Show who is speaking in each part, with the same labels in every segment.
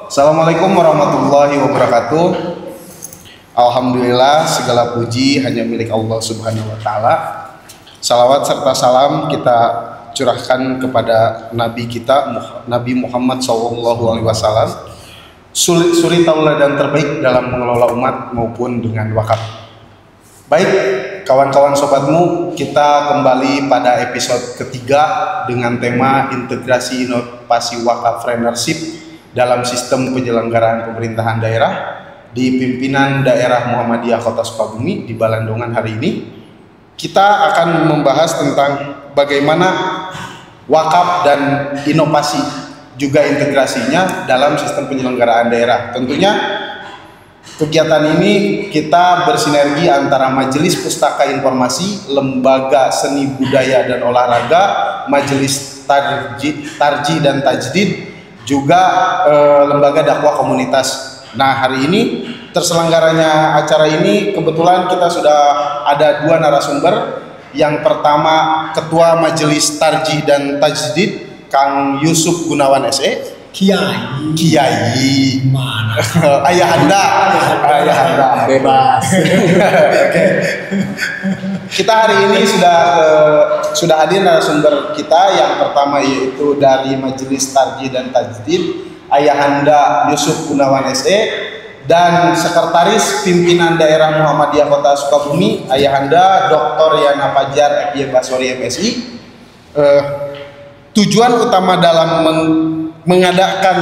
Speaker 1: Assalamualaikum warahmatullahi wabarakatuh. Alhamdulillah, segala puji hanya milik Allah Subhanahu wa Ta'ala. Salawat serta salam kita curahkan kepada Nabi kita, Nabi Muhammad SAW, suri tauladan terbaik dalam mengelola umat maupun dengan wakaf. Baik, kawan-kawan sobatmu, kita kembali pada episode ketiga dengan tema integrasi inovasi wakaf friendship dalam sistem penyelenggaraan pemerintahan daerah di pimpinan daerah Muhammadiyah Kota Sukabumi di Balandongan. Hari ini kita akan membahas tentang bagaimana wakaf dan inovasi juga integrasinya dalam sistem penyelenggaraan daerah. Tentunya kegiatan ini kita bersinergi antara Majelis Pustaka Informasi, Lembaga Seni Budaya dan Olahraga, Majelis Tarji dan Tajdid, juga lembaga dakwah komunitas. Nah, hari ini terselenggaranya acara ini kebetulan kita sudah ada dua narasumber. Yang pertama Ketua Majelis Tarji dan Tajdid, Kang Yusuf Gunawan SE. Kiai
Speaker 2: mana?
Speaker 1: Ayahanda
Speaker 2: Bebas.
Speaker 1: Oke. Kita hari ini sudah hadir narasumber kita. Yang pertama yaitu dari Majelis Tarji dan Tajdid, Ayahanda Yusuf Gunawan SE, dan Sekretaris Pimpinan Daerah Muhammadiyah Kota Sukabumi, Ayahanda Dr. Yana Fajar FY Basori MSI. Tujuan utama dalam mengadakan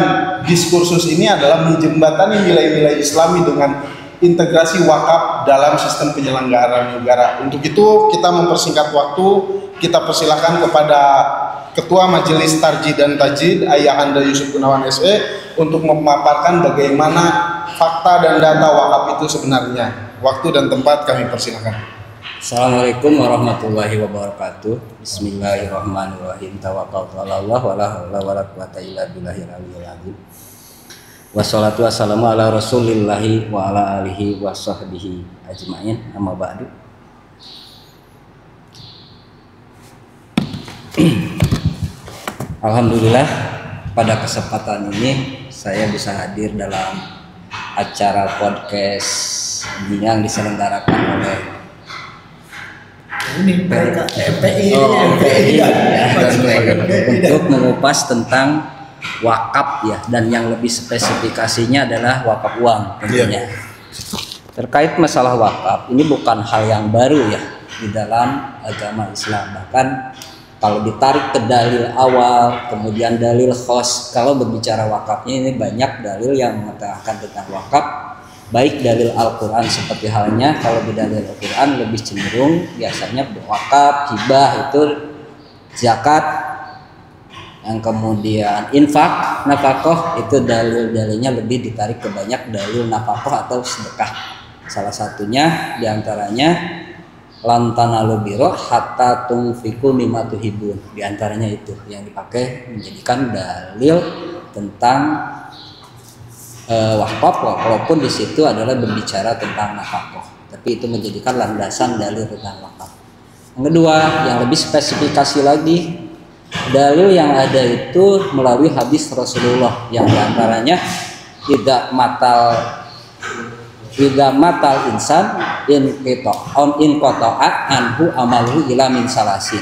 Speaker 1: diskursus ini adalah menjembatani nilai-nilai Islami dengan integrasi wakaf dalam sistem penyelenggaraan negara. Untuk itu kita mempersingkat waktu, kita persilahkan kepada Ketua Majelis Tarji dan Tajdid, Ayahanda Yusuf Gunawan SE, untuk memaparkan bagaimana fakta dan data wakaf itu sebenarnya. Waktu dan tempat kami persilahkan.
Speaker 2: Assalamualaikum warahmatullahi wabarakatuh. Bismillahirrahmanirrahim. Tawakkaltu 'ala Allah wa la haula wa la quwwata illa billahil aliyyil azim. Wassalatu wassalamu ala Rasulillahi wa ala alihi wa sahbihi ajmain. Amma ba'du. Alhamdulillah, pada kesempatan ini saya bisa hadir dalam acara podcast yang diselenggarakan oleh
Speaker 3: MPI
Speaker 2: untuk mengupas tentang wakaf ya, dan yang lebih spesifikasinya adalah wakaf uang tentunya. Terkait masalah wakaf ini bukan hal yang baru ya di dalam agama Islam. Bahkan kalau ditarik ke dalil awal, kemudian dalil khos, kalau berbicara wakafnya ini banyak dalil yang mengatakan tentang wakaf. Baik dalil Al-Quran seperti halnya kalau di dalil Al-Quran lebih cenderung biasanya wakaf, hibah itu zakat, yang kemudian infak, nafkah itu dalilnya lebih ditarik ke banyak dalil nafkah atau sedekah. Salah satunya diantaranya lan tanalu birra hatta tunfiqu mimma tuhibun, diantaranya itu yang dipakai menjadikan dalil tentang wakaf, walaupun di situ adalah berbicara tentang nafkah, tapi itu menjadikan landasan dalil tentang wakaf. Yang kedua, yang lebih spesifikasi lagi, dalil yang ada itu melalui hadis Rasulullah yang diantaranya tidak matal insan in qata'at anhu amaluhu ila min salasin.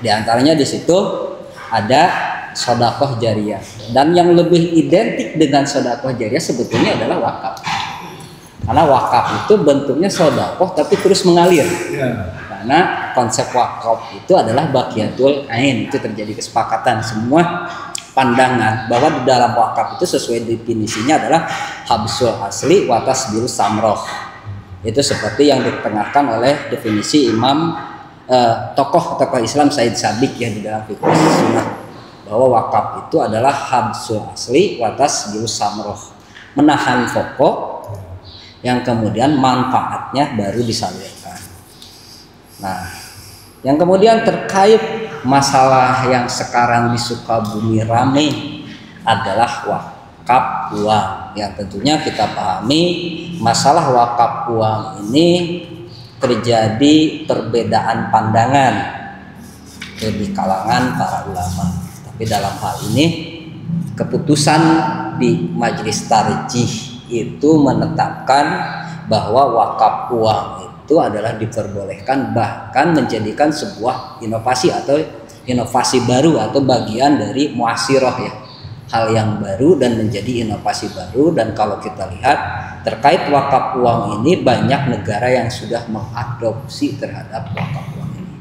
Speaker 2: Di antaranya di situ ada sedekah jariyah, dan yang lebih identik dengan sedekah jariyah sebetulnya adalah wakaf, karena wakaf itu bentuknya sedekah tapi terus mengalir karena konsep wakaf itu adalah baqiyatul ain. Itu terjadi kesepakatan semua pandangan bahwa di dalam wakaf itu sesuai definisinya adalah habsul asli wa tasbilus samroh. Itu seperti yang ditengahkan oleh definisi imam tokoh Islam Said Sabiq ya di dalam fiqh sunnah, bahwa wakaf itu adalah habsul asli watas bil samroh, menahan pokok yang kemudian manfaatnya baru disalurkan. Nah, yang kemudian terkait masalah yang sekarang di Sukabumi rame adalah wakaf uang. Yang tentunya kita pahami masalah wakaf uang ini terjadi perbedaan pandangan di kalangan para ulama. Tapi dalam hal ini keputusan di majelis tarjih itu menetapkan bahwa wakaf uang itu adalah diperbolehkan, bahkan menjadikan sebuah inovasi atau inovasi baru atau bagian dari muasirah ya, hal yang baru dan menjadi inovasi baru. Dan kalau kita lihat terkait wakaf uang ini, banyak negara yang sudah mengadopsi terhadap wakaf uang ini.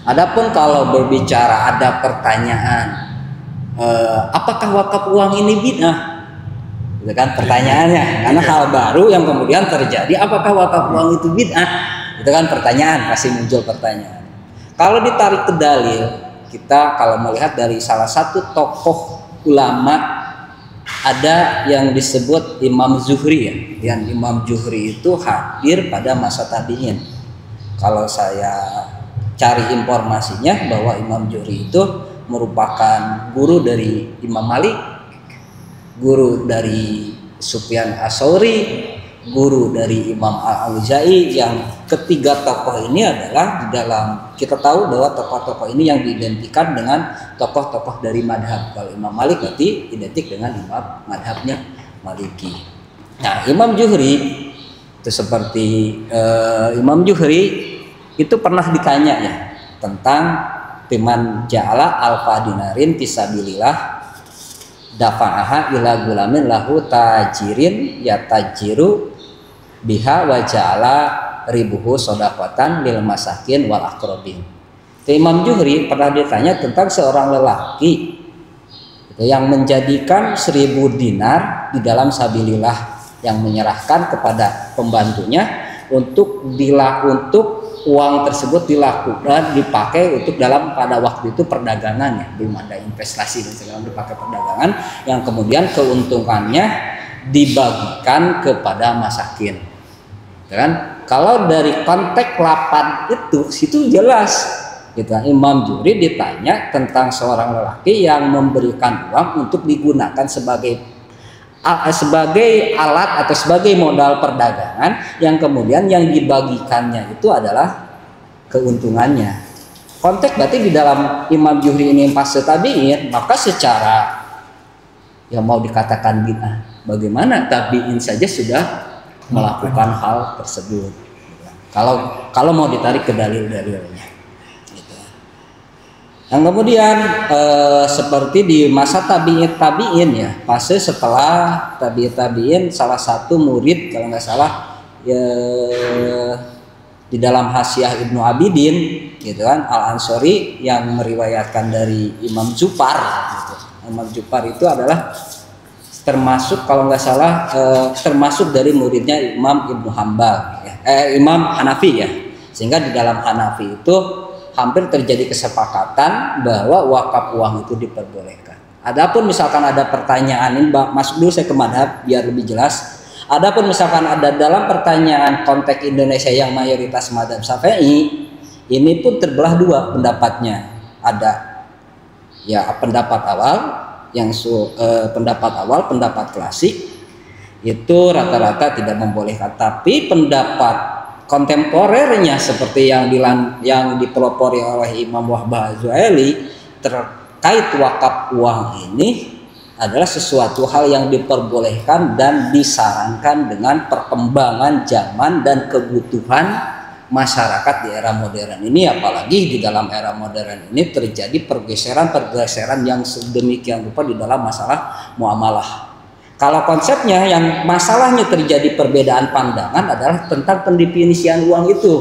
Speaker 2: Adapun kalau berbicara ada pertanyaan, apakah wakaf uang ini bid'ah? Itu kan pertanyaannya, karena hal baru yang kemudian terjadi, apakah wakaf uang itu bid'ah? Itu kan pertanyaan, pasti muncul pertanyaan. Kalau ditarik ke dalil, kita kalau melihat dari salah satu tokoh ulama, ada yang disebut Imam Zuhri ya, yang Imam Zuhri itu hadir pada masa tabi'in. Kalau saya cari informasinya bahwa Imam Zuhri itu merupakan guru dari Imam Malik, guru dari Sufyan Ats-Tsauri, guru dari Imam Al-Auza'i. Yang ketiga tokoh ini adalah di dalam, kita tahu bahwa tokoh-tokoh ini yang diidentikan dengan tokoh-tokoh dari madhab. Kalau Imam Malik berarti identik dengan imam madhabnya Maliki. Nah, Imam Zuhri itu seperti Imam Zuhri itu pernah ditanya ya tentang timan ja'ala alfa dinarin fisabilillah dafa'aha ila gulamin lahu tajirin yatajiru biha wa ja'ala ribuhu sodaqatan lil masakin wal aqrabin. Imam Zuhri pernah ditanya tentang seorang lelaki yang menjadikan 1000 dinar di dalam sabilillah, yang menyerahkan kepada pembantunya untuk uang tersebut dilakukan dipakai untuk dalam pada waktu itu perdagangan ya, belum ada investasi dan segala dipakai perdagangan, yang kemudian keuntungannya dibagikan kepada masakin. Kan kalau dari konteks 8 itu situ jelas gitu. Imam Zuhri ditanya tentang seorang lelaki yang memberikan uang untuk digunakan sebagai alat atau sebagai modal perdagangan, yang kemudian yang dibagikannya itu adalah keuntungannya. Konteks berarti di dalam Imam Zuhri ini pas tabi'in, maka secara yang mau dikatakan bid'ah, bagaimana tabi'in saja sudah melakukan hal tersebut. Kalau mau ditarik ke dalil-dalilnya. Yang kemudian seperti di masa tabi'in ya, fase setelah tabi'in, salah satu murid kalau nggak salah ya, di dalam Hasyiah Ibnu Abidin gitu kan, Al-Ansori yang meriwayatkan dari Imam Zufar gitu. Imam Zufar itu adalah termasuk kalau nggak salah termasuk dari muridnya Imam Ibnu Hambal ya, Imam Hanafi ya, sehingga di dalam Hanafi itu hampir terjadi kesepakatan bahwa wakaf uang itu diperbolehkan. Adapun misalkan ada pertanyaan ini, masuk dulu saya ke madhab biar lebih jelas. Adapun misalkan ada dalam pertanyaan konteks Indonesia yang mayoritas madhab Syafi'i, ini pun terbelah dua pendapatnya. Ada ya pendapat awal yang pendapat klasik itu rata-rata tidak membolehkan, tapi pendapat kontemporernya seperti yang dipelopori oleh Imam Wahbah Az-Zuhaili terkait wakaf uang ini adalah sesuatu hal yang diperbolehkan dan disarankan dengan perkembangan zaman dan kebutuhan masyarakat di era modern ini. Apalagi di dalam era modern ini terjadi pergeseran yang sedemikian rupa di dalam masalah muamalah. Kalau konsepnya yang masalahnya terjadi perbedaan pandangan adalah tentang pendefinisian uang itu.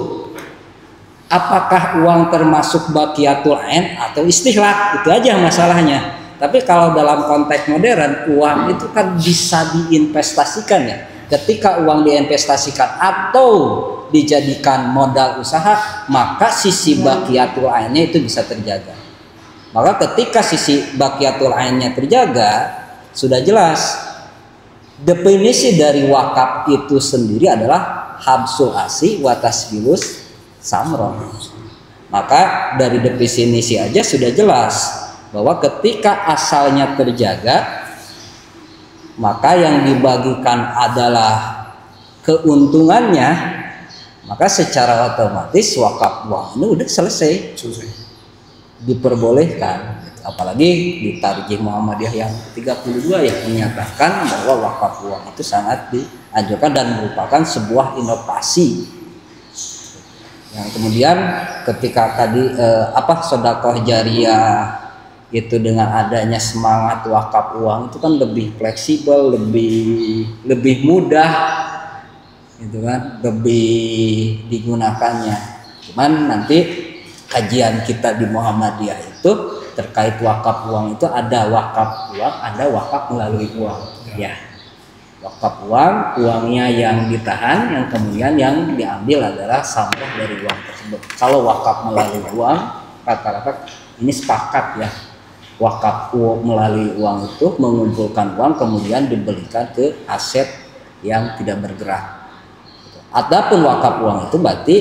Speaker 2: Apakah uang termasuk baqiyatul ain atau istihlak? Itu aja masalahnya. Tapi kalau dalam konteks modern, uang itu kan bisa diinvestasikan ya. Ketika uang diinvestasikan atau dijadikan modal usaha, maka sisi baqiyatul ainnya itu bisa terjaga. Maka ketika sisi baqiyatul ainnya terjaga, sudah jelas definisi dari wakaf itu sendiri adalah habsul asi wa tasbilus samron. Maka dari definisi aja sudah jelas bahwa ketika asalnya terjaga, maka yang dibagikan adalah keuntungannya, maka secara otomatis wakaf uang ini udah selesai. Diperbolehkan. Apalagi di Tarjih Muhammadiyah yang 32 ya menyatakan bahwa wakaf uang itu sangat dianjurkan dan merupakan sebuah inovasi. Yang kemudian ketika tadi sedekah jariyah itu dengan adanya semangat wakaf uang itu kan lebih fleksibel, lebih mudah, gitu kan, lebih digunakannya. Cuman nanti kajian kita di Muhammadiyah itu terkait wakaf uang itu ada wakaf uang, ada wakaf melalui uang, ya. Wakaf uang, uangnya yang ditahan, yang kemudian yang diambil adalah sampah dari uang tersebut. Kalau wakaf melalui uang, rata-rata ini sepakat ya. Wakaf melalui uang itu mengumpulkan uang kemudian dibelikan ke aset yang tidak bergerak. Adapun wakaf uang itu berarti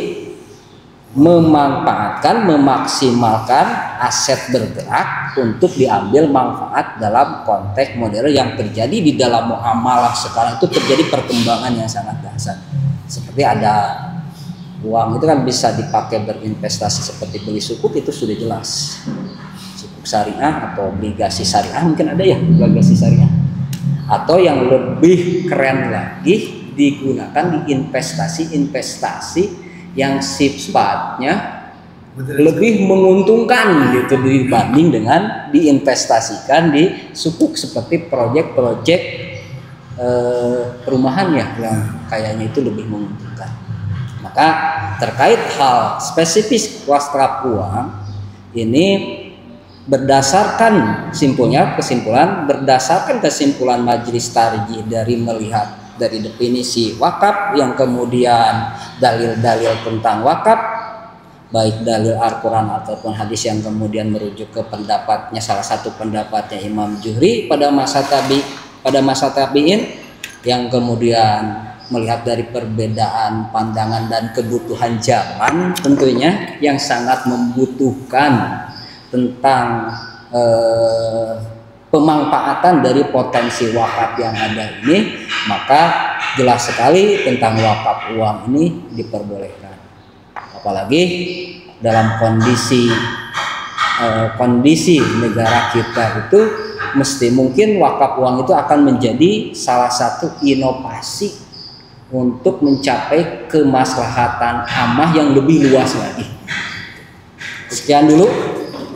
Speaker 2: memanfaatkan, memaksimalkan aset bergerak untuk diambil manfaat dalam konteks modern yang terjadi di dalam muamalah sekarang itu terjadi perkembangan yang sangat dahsyat. Seperti ada uang itu kan bisa dipakai berinvestasi seperti beli sukuk, itu sudah jelas. Sukuk syariah atau obligasi syariah, mungkin ada ya obligasi syariah. Atau yang lebih keren lagi digunakan di investasi-investasi yang sifatnya lebih menguntungkan gitu dibanding dengan diinvestasikan di sukuk seperti proyek-proyek perumahan ya yang kayaknya itu lebih menguntungkan. Maka terkait hal spesifik waskrap uang ini berdasarkan kesimpulan berdasarkan kesimpulan Majelis Tarjih dari melihat dari definisi wakaf, yang kemudian dalil-dalil tentang wakaf, baik dalil Al-Quran ataupun hadis yang kemudian merujuk ke pendapatnya, salah satu pendapatnya Imam Zuhri pada masa tabi'in, yang kemudian melihat dari perbedaan pandangan dan kebutuhan zaman tentunya yang sangat membutuhkan tentang pemanfaatan dari potensi wakaf yang ada ini, maka jelas sekali tentang wakaf uang ini diperbolehkan. Apalagi dalam kondisi negara kita itu mesti mungkin wakaf uang itu akan menjadi salah satu inovasi untuk mencapai kemaslahatan amah yang lebih luas lagi. Sekian dulu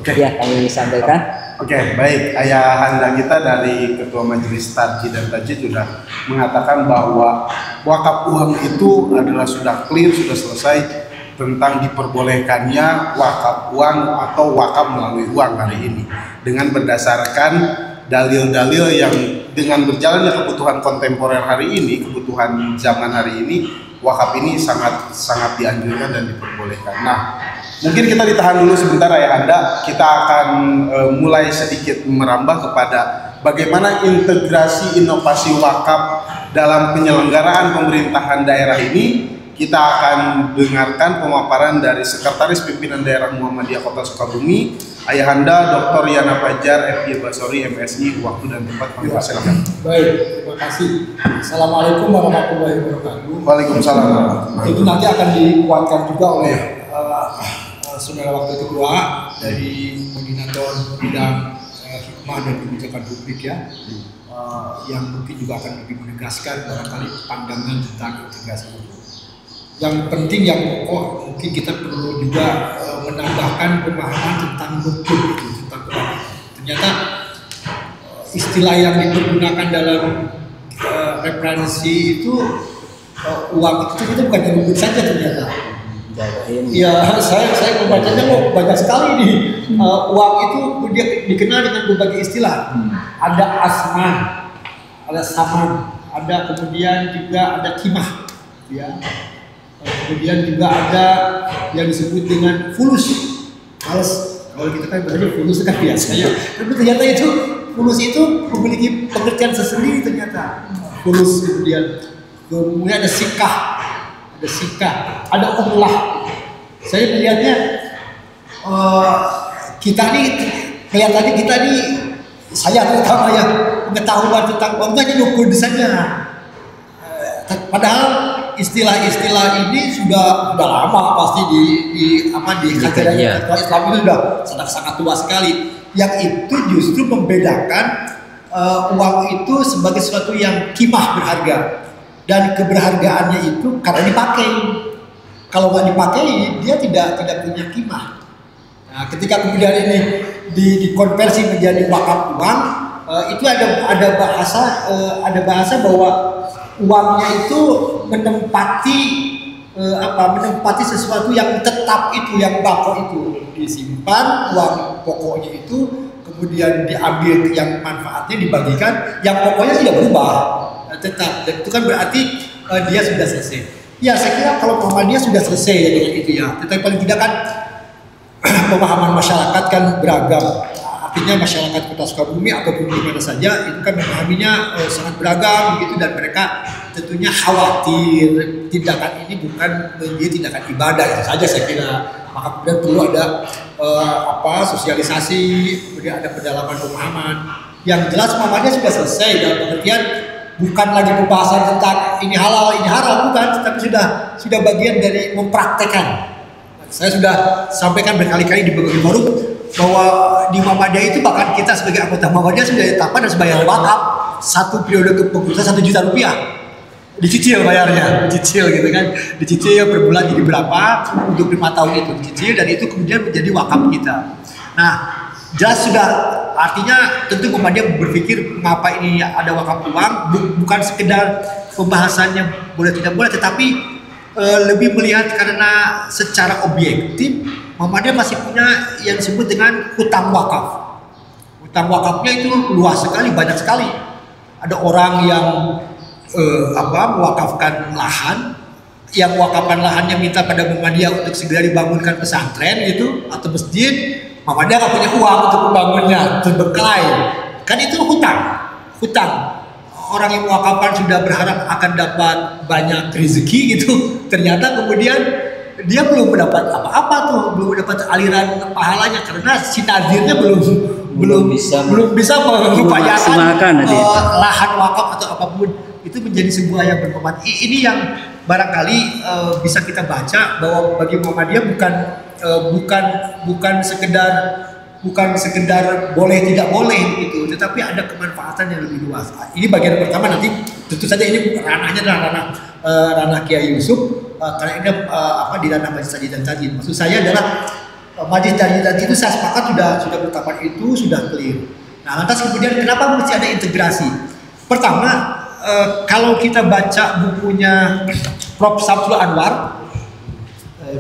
Speaker 2: ya kami sampaikan.
Speaker 1: Oke, baik. Ayahanda kita dari Ketua Majelis Tarjih dan Tajdid sudah mengatakan bahwa wakaf uang itu adalah sudah clear, sudah selesai tentang diperbolehkannya wakaf uang atau wakaf melalui uang hari ini dengan berdasarkan dalil-dalil yang dengan berjalannya kebutuhan kontemporer hari ini, kebutuhan zaman hari ini, wakaf ini sangat dianjurkan dan diperbolehkan. Nah, mungkin kita ditahan dulu sebentar Ayahanda. Kita akan mulai sedikit merambah kepada bagaimana integrasi inovasi wakaf dalam penyelenggaraan pemerintahan daerah ini. Kita akan dengarkan pemaparan dari Sekretaris Pimpinan Daerah Muhammadiyah Kota Sukabumi, Ayahanda Dr. Yana Fajar, FY Basori, MSI. Waktu dan tempat kami persilakan.
Speaker 3: Baik, terima kasih. Assalamualaikum warahmatullahi wabarakatuh.
Speaker 1: Waalaikumsalam.
Speaker 3: Itu nanti akan dikuatkan juga oleh saudara wakil ketua dari koordinator bidang hikmah dan kebijakan publik ya, yang mungkin juga akan lebih menegaskan barangkali pandangan tentang integrasi itu. Yang penting, yang pokok, mungkin kita perlu juga menambahkan pemahaman tentang hukum itu, tentang pemahaman. Ternyata istilah yang dipergunakan dalam referensi itu uang itu bukan yang saja ternyata. Ya, saya membacanya kok banyak sekali nih. Uang itu dia dikenal dengan berbagai istilah. Ada asman, ada saman, ada kemudian juga ada kimah, ya. Kemudian juga ada yang disebut dengan fulus. Kalau kita kan bahasanya fulus kan biasanya. Tapi ternyata itu fulus itu memiliki pengertian tersendiri ternyata. Fulus kemudian ada sikah. Ada sikah, ada umlah. Saya melihatnya kita nih saya terutama yang pengetahuan tentang uang itu hanya dukun saja. Padahal istilah-istilah ini sudah lama pasti di kajian Islam itu sudah sangat tua sekali. yang itu justru membedakan uang itu sebagai sesuatu yang kimah berharga, dan keberhargaannya itu karena dipakai. Kalau nggak dipakai dia tidak punya kimah. Nah, ketika kemudian ini dikonversi menjadi wakaf uang, itu ada bahasa bahwa uangnya itu menempati sesuatu yang tetap, itu yang bako itu disimpan, uang pokoknya itu kemudian diambil, yang manfaatnya dibagikan, yang pokoknya tidak berubah, tetap. Dan itu kan berarti dia sudah selesai. Ya, saya kira kalau Muhammadiyah sudah selesai ya dengan itu ya. Tetapi paling tidak kan pemahaman masyarakat kan beragam. Artinya masyarakat Kota Sukabumi ataupun di mana saja itu kan memahaminya sangat beragam begitu, dan mereka tentunya khawatir tindakan ini bukan menjadi tindakan ibadah, itu saja saya kira. Maka kemudian perlu ada sosialisasi, kemudian ada pendalaman pemahaman. Yang jelas Muhammadiyah sudah selesai dalam pengertian bukan lagi pembahasan tentang ini halal ini haram, bukan, tapi sudah bagian dari mempraktekkan. Saya sudah sampaikan berkali-kali di berbagai forum bahwa di Muhammadiyah itu bahkan kita sebagai anggota Muhammadiyah sudah ditetapkan dan sebayar wakaf 1 periode kepengurusan 1 juta rupiah. Dicicil bayarnya, dicicil gitu kan, dicicil per bulan jadi berapa untuk 5 tahun itu dicicil, dan itu kemudian menjadi wakaf kita. Nah, jelas sudah, artinya tentu Muhammadiyah berpikir mengapa ini ada wakaf uang, bukan sekedar pembahasannya boleh tidak boleh, tetapi lebih melihat karena secara objektif Muhammadiyah masih punya yang disebut dengan hutang wakaf. Hutang wakafnya itu luas sekali, banyak sekali. Ada orang yang mewakafkan lahan, yang mewakafkan lahannya minta pada Muhammadiyah untuk segera dibangunkan pesantren gitu atau masjid. Muhammadiyah nggak punya uang untuk membangunnya, terbengkalai. Kan itu hutang. Orang yang mewakafkan sudah berharap akan dapat banyak rezeki gitu, ternyata kemudian dia belum mendapat apa-apa tuh, belum mendapat aliran pahalanya karena si nadirnya belum bisa mengupayakan lahan wakaf atau apapun. Itu menjadi sebuah yang bermanfaat. Ini yang barangkali bisa kita baca bahwa bagi Muhammadiyah bukan sekedar boleh tidak boleh gitu, tetapi ada kemanfaatan yang lebih luas. Ini bagian pertama, nanti tentu saja ini ranahnya adalah ranah Kiai Yusuf, karena ini di ranah Majelis Tajwid dan Tajwid. Maksud saya adalah Majelis Tajwid dan Tajwid itu saya sepakat sudah bertahapan itu sudah clear. Nah, lantas kemudian kenapa mesti ada integrasi? Pertama, kalau kita baca bukunya Prof. Samsul Anwar,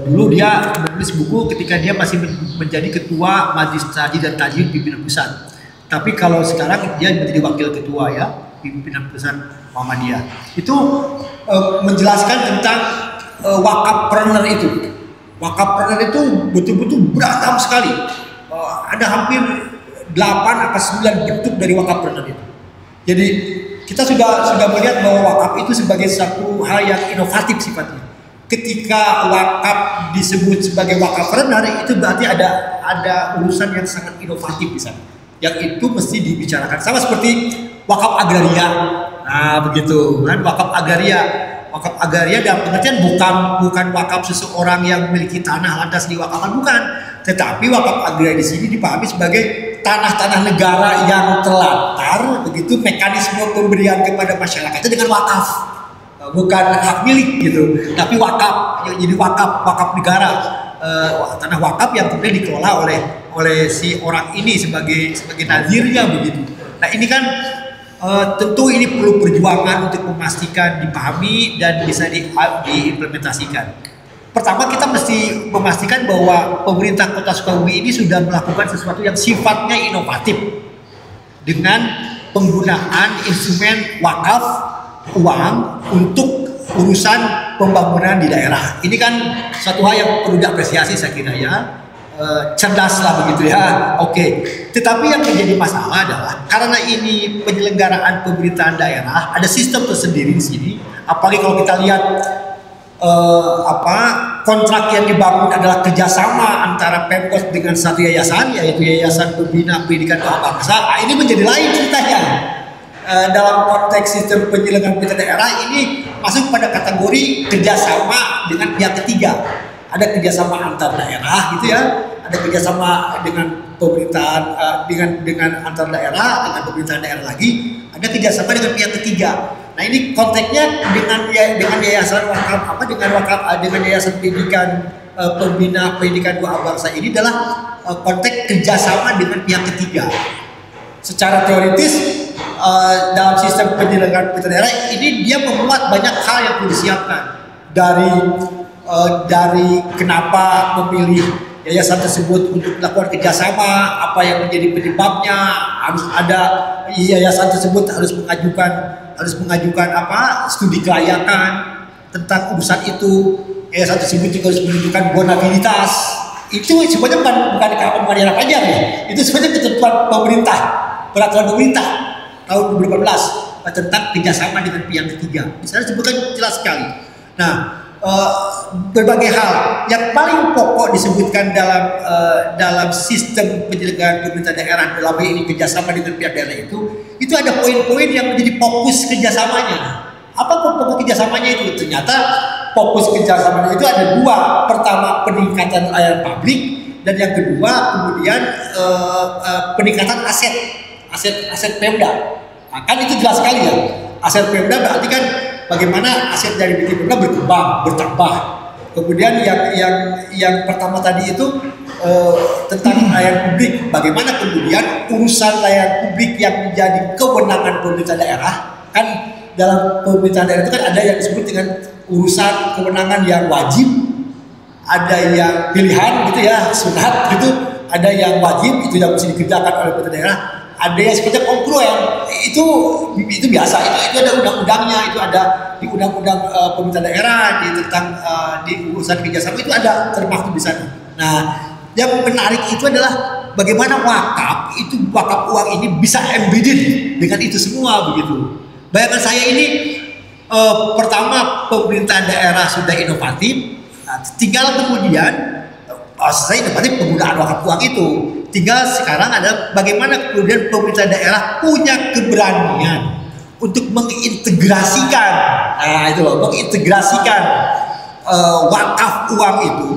Speaker 3: dulu dia menulis buku ketika dia masih menjadi ketua Majelis Tajwid dan Tajwid pimpinan pusat. Tapi kalau sekarang dia menjadi wakil ketua ya pimpinan pusat Muhammadiyah. Itu menjelaskan tentang wakafpreneur itu. Wakafpreneur itu betul-betul beragam sekali. Ada hampir 8 atau 9 bentuk dari wakafpreneur itu. Jadi kita sudah melihat bahwa wakaf itu sebagai satu hal yang inovatif sifatnya. Ketika wakaf disebut sebagai wakafpreneur, itu berarti ada urusan yang sangat inovatif di sana. Yang itu mesti dibicarakan. Sama seperti wakaf agraria. Nah, begitu kan, wakaf agraria. Wakaf agraria dalam pengertian bukan wakaf seseorang yang memiliki tanah lantas diwakafkan, bukan. Tetapi wakaf agraria di sini dipahami sebagai tanah-tanah negara yang terlantar, begitu mekanisme pemberian kepada masyarakat itu dengan wakaf, bukan hak milik gitu, tapi wakaf. Jadi wakaf negara, tanah wakaf yang kemudian dikelola oleh si orang ini sebagai nazirnya begitu. Nah, ini kan tentu ini perlu perjuangan untuk memastikan dipahami dan bisa diimplementasikan. Pertama, kita mesti memastikan bahwa pemerintah Kota Sukabumi ini sudah melakukan sesuatu yang sifatnya inovatif dengan penggunaan instrumen wakaf uang untuk urusan pembangunan di daerah. Ini kan satu hal yang perlu diapresiasi saya kira ya. Cerdas lah begitu ya. Oke. Tetapi yang menjadi masalah adalah karena ini penyelenggaraan pemerintahan daerah, ada sistem tersendiri di sini. Apalagi kalau kita lihat kontrak yang dibangun adalah kerjasama antara Pemkot dengan satu yayasan, yaitu Yayasan Pembina Pendidikan Bangsa. Nah, ini menjadi lain ceritanya. Dalam konteks sistem penyelenggaraan pemerintahan daerah ini masuk pada kategori kerjasama dengan pihak ketiga. Ada kerjasama antar daerah gitu ya, ada kerjasama dengan pemerintahan dengan antar daerah, dengan pemerintahan daerah lagi, ada kerjasama dengan pihak ketiga. Nah ini konteksnya dengan yayasan wakaf dengan yayasan pendidikan pembina pendidikan dua bangsa ini adalah konteks kerjasama dengan pihak ketiga. Secara teoritis dalam sistem penyelenggaraan pemerintah daerah ini dia memuat banyak hal yang perlu disiapkan dari kenapa memilih yayasan tersebut untuk melakukan kerjasama, apa yang menjadi penyebabnya, harus ada yayasan tersebut harus mengajukan studi kelayakan tentang urusan itu. Yayasan tersebut juga harus menunjukkan bonafilitas. Itu sebenarnya bukan kewenangan pajak ya, itu sebenarnya ketentuan pemerintah, peraturan pemerintah tahun 2018 tentang kerjasama dengan pihak ketiga. Di sana disebutkan jelas sekali. Nah, berbagai hal yang paling pokok disebutkan dalam sistem penyelenggaraan pemerintah daerah dalam hal ini kerjasama dengan pihak daerah itu ada poin-poin yang menjadi fokus kerjasamanya. Apa fokus kerjasamanya itu? Ternyata fokus kerjasamanya itu ada dua. Pertama, peningkatan layanan publik, dan yang kedua kemudian peningkatan aset Pemda. Nah, kan itu jelas sekali ya. Aset Pemda berarti kan bagaimana aset dari Pemda bertambah. Kemudian yang pertama tadi itu tentang layanan publik. Bagaimana kemudian urusan layanan publik yang menjadi kewenangan pemerintah daerah, kan dalam pemerintahan daerah itu kan ada yang disebut dengan urusan kewenangan yang wajib, ada yang pilihan gitu ya, sunat gitu, ada yang wajib itu yang mesti dikerjakan oleh pemerintah daerah, ada yang seperti kongruen itu biasa, itu ada undang-undangnya, itu ada di undang-undang pemerintah daerah di urusan kerjasama itu ada termaktub di sana. Nah, yang menarik itu adalah bagaimana wakaf uang ini bisa embedded dengan itu semua begitu. Bayangan saya ini pertama pemerintahan daerah sudah inovatif, tinggal kemudian saya inovatif penggunaan wakaf uang itu. Tinggal sekarang adalah bagaimana kemudian pemerintah daerah punya keberanian untuk mengintegrasikan, mengintegrasikan wakaf uang itu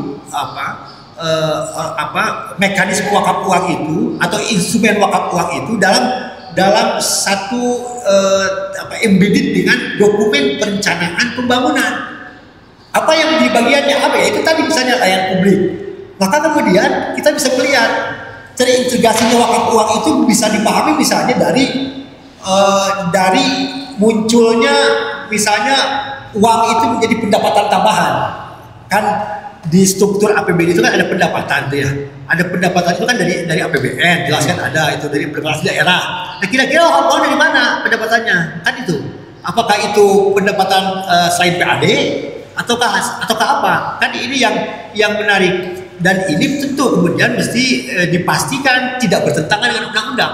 Speaker 3: mekanisme wakaf uang itu atau instrumen wakaf uang itu dalam satu embedded dengan dokumen perencanaan pembangunan. Apa yang menjadi bagiannya apa ya? Itu tadi misalnya layanan publik. Maka kemudian kita bisa melihat terintegrasinya wakaf uang itu bisa dipahami misalnya dari munculnya misalnya uang itu menjadi pendapatan tambahan. Kan di struktur APBD itu kan ada pendapatan tuh ya. Ada pendapatan itu kan dari APBN, jelaskan ada itu dari pendapatan daerah. Nah kira-kira uang dari mana pendapatannya? Kan itu. Apakah itu pendapatan selain PAD ataukah apa? Kan ini yang menarik, dan ini tentu kemudian mesti dipastikan tidak bertentangan dengan undang-undang.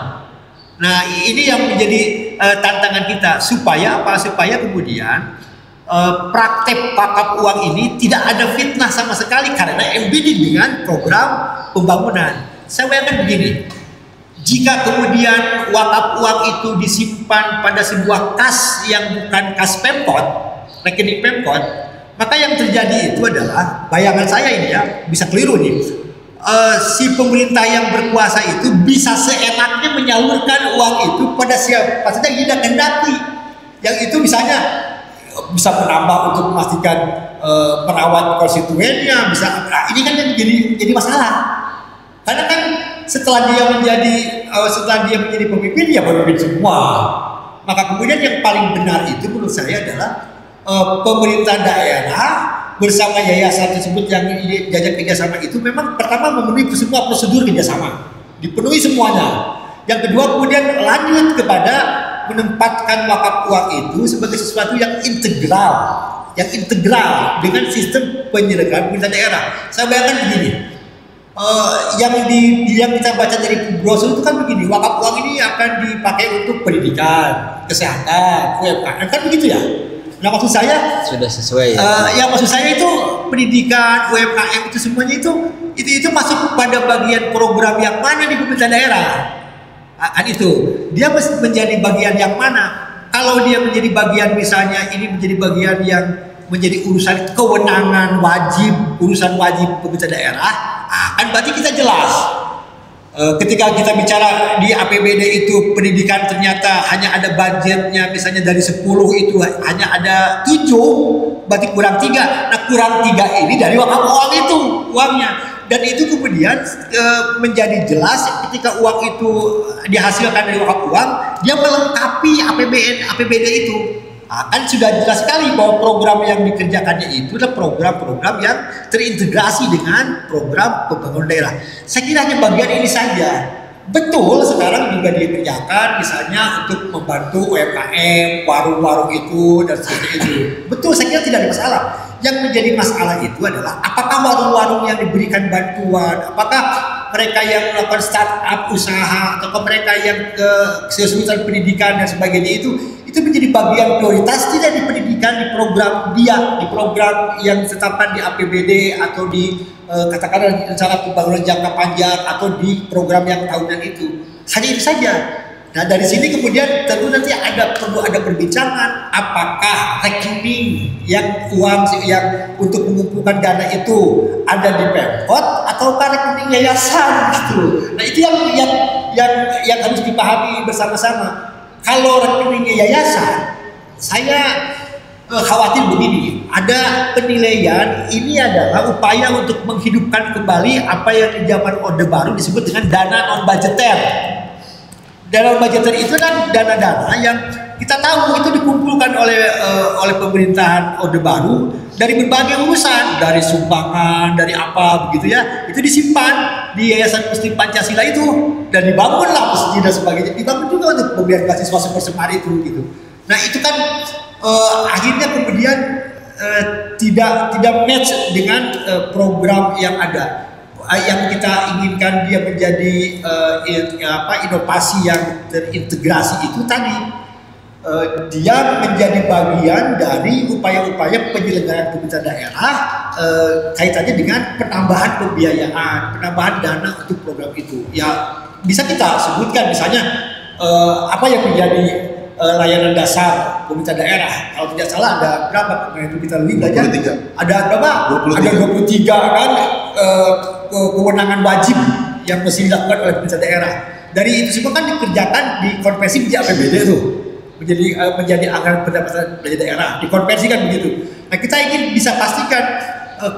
Speaker 3: Nah ini yang menjadi tantangan kita supaya apa? Supaya kemudian praktek wakaf uang ini tidak ada fitnah sama sekali karena embedded dengan program pembangunan. Saya bayangkan begini, jika kemudian wakaf uang itu disimpan pada sebuah kas yang bukan kas Pemkot, rekening Pemkot, maka yang terjadi itu adalah, bayangan saya ini ya, bisa keliru nih, si pemerintah yang berkuasa itu bisa seenaknya menyalurkan uang itu pada siapa saja yang tidak kehendaki. Yang itu misalnya bisa menambah untuk memastikan merawat konstituennya, bisa. Nah, ini kan yang jadi masalah. Karena kan setelah dia menjadi pemimpin, ya pemimpin semua. Maka kemudian yang paling benar itu menurut saya adalah pemerintah daerah bersama yayasan tersebut yang diajak kerjasama itu memang pertama memenuhi semua prosedur kerjasama, dipenuhi semuanya. Yang kedua kemudian lanjut kepada menempatkan wakaf uang itu sebagai sesuatu yang integral dengan sistem penyelenggaraan pemerintah daerah. Saya bayangkan begini, yang kita baca dari brosur itu kan begini, wakaf uang ini akan dipakai untuk pendidikan, kesehatan, UMKM, kan begitu ya. Nah maksud saya
Speaker 2: sudah sesuai ya.
Speaker 3: Maksud saya itu pendidikan, UMKM itu semuanya itu masuk pada bagian program yang mana di pemerintah daerah. Kan itu dia menjadi bagian yang mana. Kalau dia menjadi bagian misalnya ini menjadi bagian yang menjadi urusan kewenangan wajib, urusan wajib pemerintah daerah, kan berarti kita jelas Ketika kita bicara di APBD itu pendidikan ternyata hanya ada budgetnya misalnya dari 10 itu hanya ada 7, berarti kurang 3. Nah kurang 3 ini dari wakaf uang itu uangnya. Dan itu kemudian menjadi jelas ketika uang itu dihasilkan dari wakaf uang, dia melengkapi APBD itu. Nah, kan sudah jelas sekali bahwa program yang dikerjakannya itu adalah program-program yang terintegrasi dengan program pembangunan daerah. Saya kira hanya bagian ini saja. Betul sekarang juga dikerjakan misalnya untuk membantu UMKM, warung-warung itu dan seperti itu. Betul, saya kira tidak ada masalah. Yang menjadi masalah itu adalah apakah warung-warung yang diberikan bantuan, apakah mereka yang melakukan startup usaha atau mereka yang kesulitan pendidikan dan sebagainya itu menjadi bagian prioritas tidak di pendidikan, di program yang ditetapkan di APBD atau di katakanlah rencana pembangunan jangka panjang atau di program yang tahunan itu. Hanya itu saja. Nah dari sini kemudian tentu nanti perlu ada perbincangan apakah rekening yang uang yang untuk mengumpulkan dana itu ada di Pemkot ataukah rekening yayasan gitu. Nah itu yang harus dipahami bersama-sama. Kalau rekeningnya yayasan, saya khawatir begini, ada penilaian ini adalah upaya untuk menghidupkan kembali apa yang di zaman Orde Baru disebut dengan dana non budgeter. Dana non budgeter itu kan dana-dana yang kita tahu itu dikumpulkan oleh pemerintahan Orde Baru dari berbagai urusan, dari sumbangan, dari apa begitu ya, itu disimpan di Yayasan Muslim Pancasila itu dan dibangunlah masjid dan sebagainya, dibangun juga untuk pemberian mahasiswa sepersemar itu gitu. Nah itu kan akhirnya kemudian tidak match dengan program yang ada, yang kita inginkan dia menjadi inovasi yang terintegrasi itu tadi. Dia menjadi bagian dari upaya-upaya penyelenggaraan pemerintah daerah kaitannya dengan penambahan pembiayaan, penambahan dana untuk program itu. Ya bisa kita sebutkan misalnya apa yang menjadi layanan dasar pemerintah daerah. Kalau tidak salah ada berapa? Itu kita lebih belajar. Ada berapa? 23. Ada 23 kan kewenangan wajib yang mesti dilakukan oleh pemerintah daerah. Dari itu semua kan dikerjakan di konversi di APBD itu. Menjadi anggaran pendapatan belanja daerah, dikonversikan begitu. Nah kita ingin bisa pastikan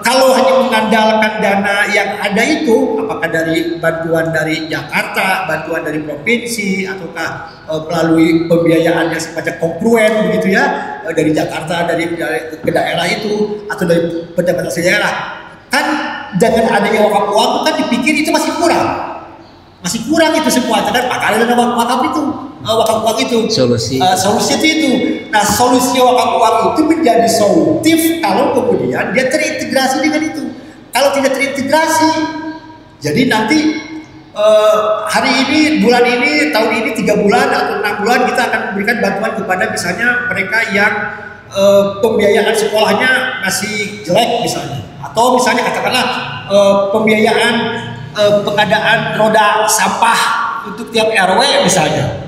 Speaker 3: kalau hanya mengandalkan dana yang ada itu, apakah dari bantuan dari Jakarta, bantuan dari provinsi, ataukah melalui pembiayaan yang sifatnya kongruen begitu ya, dari Jakarta, dari ke daerah itu, atau dari pendapatan daerah, kan dengan adanya wakaf uang kan dipikir itu masih kurang itu semua, dan makanya ada wakaf itu. Wakaf uang itu solusi itu. Nah solusi wakaf uang itu menjadi solutif kalau kemudian dia terintegrasi dengan itu. Kalau tidak terintegrasi, jadi nanti hari ini, bulan ini, tahun ini 3 bulan atau 6 bulan kita akan memberikan bantuan kepada misalnya mereka yang pembiayaan sekolahnya masih jelek misalnya, atau misalnya katakanlah pembiayaan pengadaan roda sampah untuk tiap RW misalnya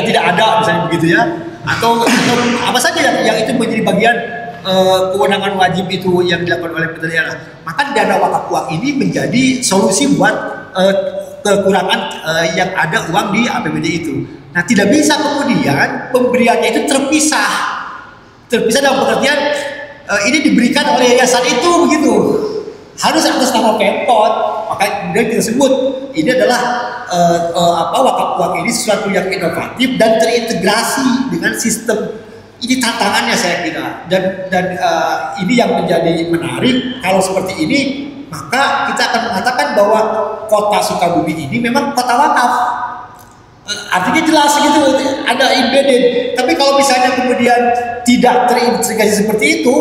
Speaker 3: tidak ada misalnya begitu ya, atau apa saja yang itu menjadi bagian kewenangan wajib itu yang dilakukan oleh pemerintah daerah. Maka dana wakaf uang ini menjadi solusi buat kekurangan yang ada uang di APBD itu. Nah tidak bisa kemudian pemberiannya itu terpisah dalam pengertian ini diberikan oleh yayasan itu begitu, harus atas nama Pemkot. Maka kemudian kita sebut ini adalah wakaf uang ini sesuatu yang inovatif dan terintegrasi dengan sistem. Ini tantangannya saya kira, dan ini yang menjadi menarik. Kalau seperti ini, maka kita akan mengatakan bahwa kota Sukabumi ini memang kota wakaf. Artinya jelas gitu, ada embedded. Tapi kalau misalnya kemudian tidak terintegrasi seperti itu,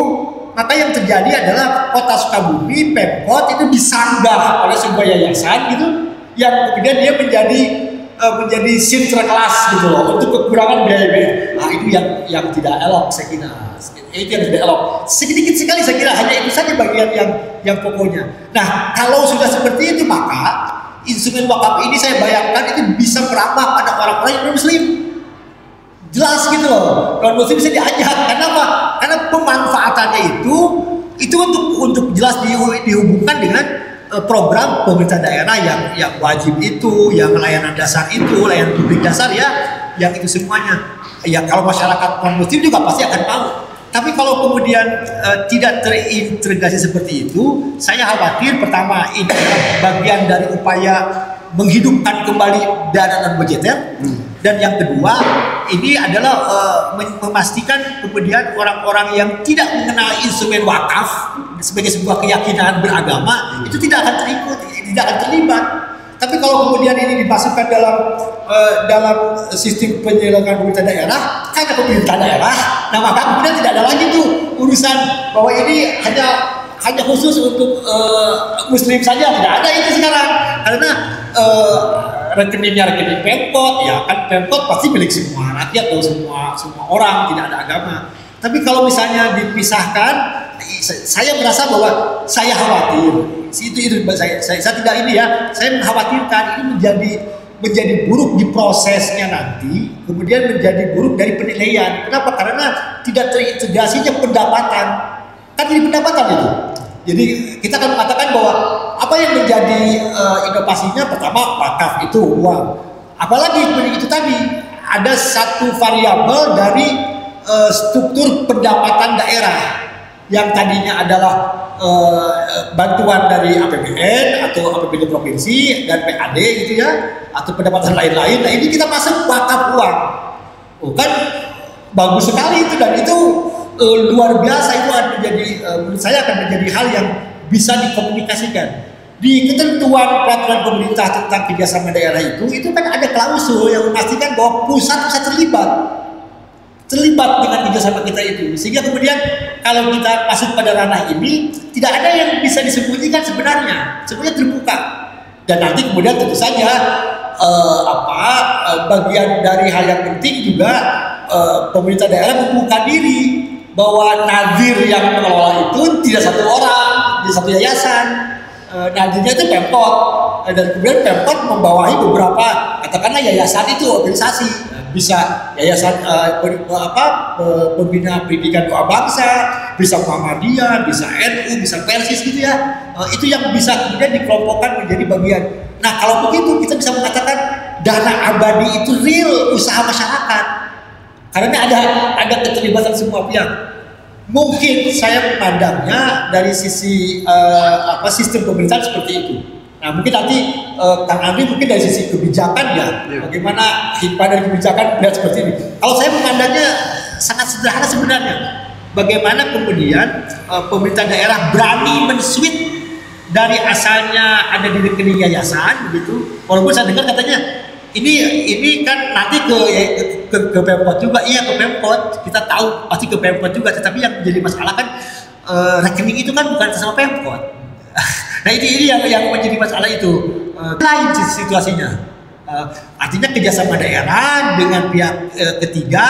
Speaker 3: maka yang terjadi adalah kota Sukabumi, Pemkot itu disanggah oleh sebuah yayasan gitu, yang kemudian dia menjadi sinterklas gitu loh untuk kekurangan biaya. Nah itu yang tidak elok saya kira. Itu yang tidak elok. Sedikit sekali saya kira, hanya itu saja bagian yang pokoknya. Nah kalau sudah seperti itu, maka instrumen wakaf ini saya bayangkan itu bisa merambah pada orang-orang yang non-muslim. Jelas gitu loh, non-muslim bisa diajak. Karena pemanfaatannya itu untuk jelas dihubungkan dengan program pemerintah daerah yang wajib itu, yang layanan dasar itu, layanan publik dasar ya, yang itu semuanya. Ya kalau masyarakat non muslim juga pasti akan mau. Tapi kalau kemudian tidak terintegrasi seperti itu, saya khawatir pertama ini adalah bagian dari upaya menghidupkan kembali dana non budgeter, dan yang kedua ini adalah memastikan kemudian orang-orang yang tidak mengenal instrumen wakaf sebagai sebuah keyakinan beragama itu tidak akan terlibat. Tapi kalau kemudian ini dimasukkan dalam sistem penyelenggaraan pemerintah daerah, kan pemerintah daerah, nah maka kemudian tidak ada lagi tuh urusan bahwa ini hanya khusus untuk muslim saja, tidak ada itu sekarang, karena rekeningnya rekening Pemkot, ya kan Pemkot pasti milik semua rakyat atau semua orang, tidak ada agama. Tapi kalau misalnya dipisahkan, saya merasa bahwa saya khawatir. Itu saya tidak ini ya, saya mengkhawatirkan ini menjadi buruk di prosesnya nanti, kemudian menjadi buruk dari penilaian. Kenapa? Karena tidak terintegrasinya pendapatan. Kan ini pendapatan itu. Jadi kita akan mengatakan bahwa apa yang menjadi inovasinya pertama wakaf itu uang. Apalagi itu tadi ada satu variabel dari struktur pendapatan daerah yang tadinya adalah bantuan dari APBN atau APBD provinsi dan PAD gitu ya, atau pendapatan lain-lain. Nah ini kita masuk wakaf uang. Kan bagus sekali itu, dan itu luar biasa. Itu akan menjadi menurut saya akan menjadi hal yang bisa dikomunikasikan di ketentuan peraturan pemerintah tentang kerjasama daerah itu kan ada klausul yang memastikan bahwa pusat bisa terlibat dengan kerjasama kita itu, sehingga kemudian kalau kita masuk pada ranah ini tidak ada yang bisa disembunyikan, sebenarnya terbuka. Dan nanti kemudian tentu saja bagian dari hal yang penting juga pemerintah daerah membuka diri bahwa nadir yang mengelola itu tidak satu orang, tidak satu yayasan. Nadirnya itu Pemkot, dan kemudian Pemkot membawahi beberapa katakanlah yayasan itu, organisasi, bisa yayasan pembina pendidikan doa bangsa, bisa Muhammadiyah, bisa NU, bisa Persis gitu ya. Itu yang bisa kemudian dikelompokkan menjadi bagian. Nah kalau begitu kita bisa mengatakan dana abadi itu real usaha masyarakat, karena ada keterlibatan semua pihak. Mungkin saya memandangnya dari sisi sistem pemerintahan seperti itu. Nah mungkin nanti Kang Andri mungkin dari sisi kebijakan ya, bagaimana hikmah dari kebijakan melihat seperti ini. Kalau saya memandangnya sangat sederhana sebenarnya. Bagaimana kemudian pemerintah daerah berani men-switch dari asalnya ada di rekening yayasan begitu. Walaupun saya dengar katanya ini kan nanti ke Pemkot juga, iya ke Pemkot, kita tahu pasti ke Pemkot juga, tetapi yang menjadi masalah kan rekening itu kan bukan sama Pemkot. Nah ini yang menjadi masalah itu. Lain situasinya. Artinya kerjasama daerah dengan pihak ketiga,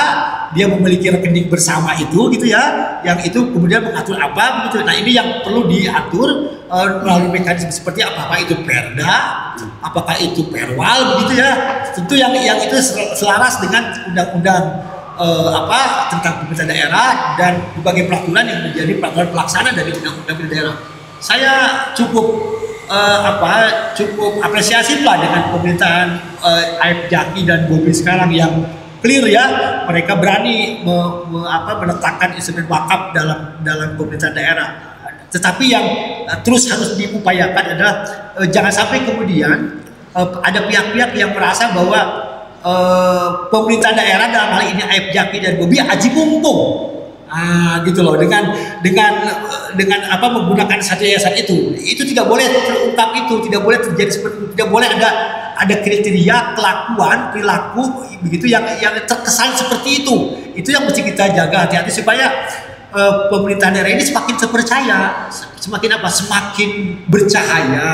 Speaker 3: dia memiliki rekening bersama itu gitu ya, yang itu kemudian mengatur apa begitu. Nah ini yang perlu diatur melalui mekanisme seperti apakah itu Perda, apakah itu Perwal begitu ya. Tentu yang itu selaras dengan undang-undang tentang pemerintah daerah dan berbagai peraturan yang menjadi peraturan pelaksana dari undang-undang daerah. Saya cukup apresiasi lah dengan pemerintahan Aib Jaki dan Bobi sekarang yang clear ya, mereka berani meletakkan instrumen wakaf dalam pemerintahan daerah. Tetapi yang terus harus diupayakan adalah jangan sampai kemudian ada pihak-pihak yang merasa bahwa pemerintah daerah dalam hal ini Aib Jaki dan Bobi aji mumpung. Gitu loh, dengan menggunakan satu yayasan itu tidak boleh terungkap, itu tidak boleh terjadi seperti itu, tidak boleh ada kriteria kelakuan perilaku begitu yang terkesan seperti itu yang mesti kita jaga hati-hati supaya pemerintah daerah ini semakin terpercaya, semakin bercahaya.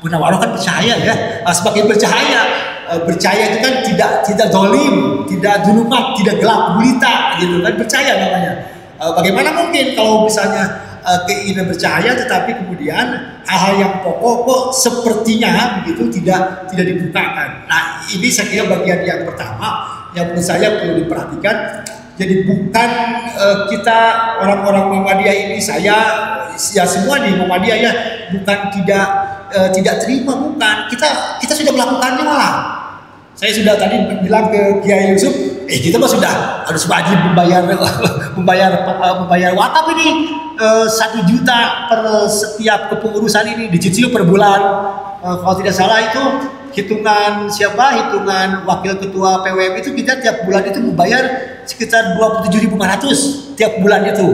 Speaker 3: Munawarroh kan bercahaya ya, semakin bercahaya itu kan tidak zalim, tidak zulumat, tidak gelap gulita gitu kan, percaya namanya. Bagaimana mungkin kalau misalnya keinginan bercahaya tetapi kemudian hal-hal yang pokok sepertinya begitu tidak dibukakan. Nah ini saya kira bagian yang pertama yang menurut saya perlu diperhatikan. Jadi bukan kita orang-orang Muhammadiyah ini, saya ya semua di Muhammadiyah ya, bukan tidak terima, bukan. Kita sudah melakukannya malah. Saya sudah tadi bilang ke Kiai Yusuf, kita mah sudah harus wajib membayar wakaf ini 1 juta per setiap kepengurusan ini, dicicil per bulan. Kalau tidak salah itu hitungan wakil ketua PWM itu, kita tiap bulan itu membayar sekitar 27.500 tiap bulan itu.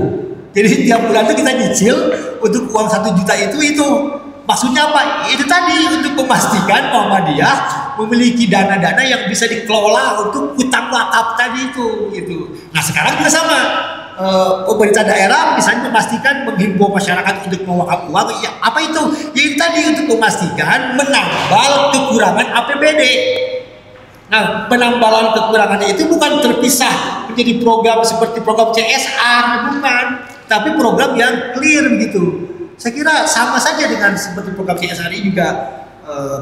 Speaker 3: Jadi tiap bulan itu kita nyicil untuk uang 1 juta itu. Maksudnya apa? Itu tadi untuk memastikan Muhammadiyah memiliki dana-dana yang bisa dikelola untuk hutang wakaf tadi itu. Gitu. Nah sekarang juga sama. Pemerintah daerah misalnya memastikan menghimbau masyarakat untuk mewakaf uang. Ya, apa itu? Ya itu tadi untuk memastikan menambal kekurangan APBD. Nah, penambalan kekurangannya itu bukan terpisah menjadi program seperti program CSR, bukan, tapi program yang clear begitu. Saya kira sama saja dengan seperti program CSR ini juga,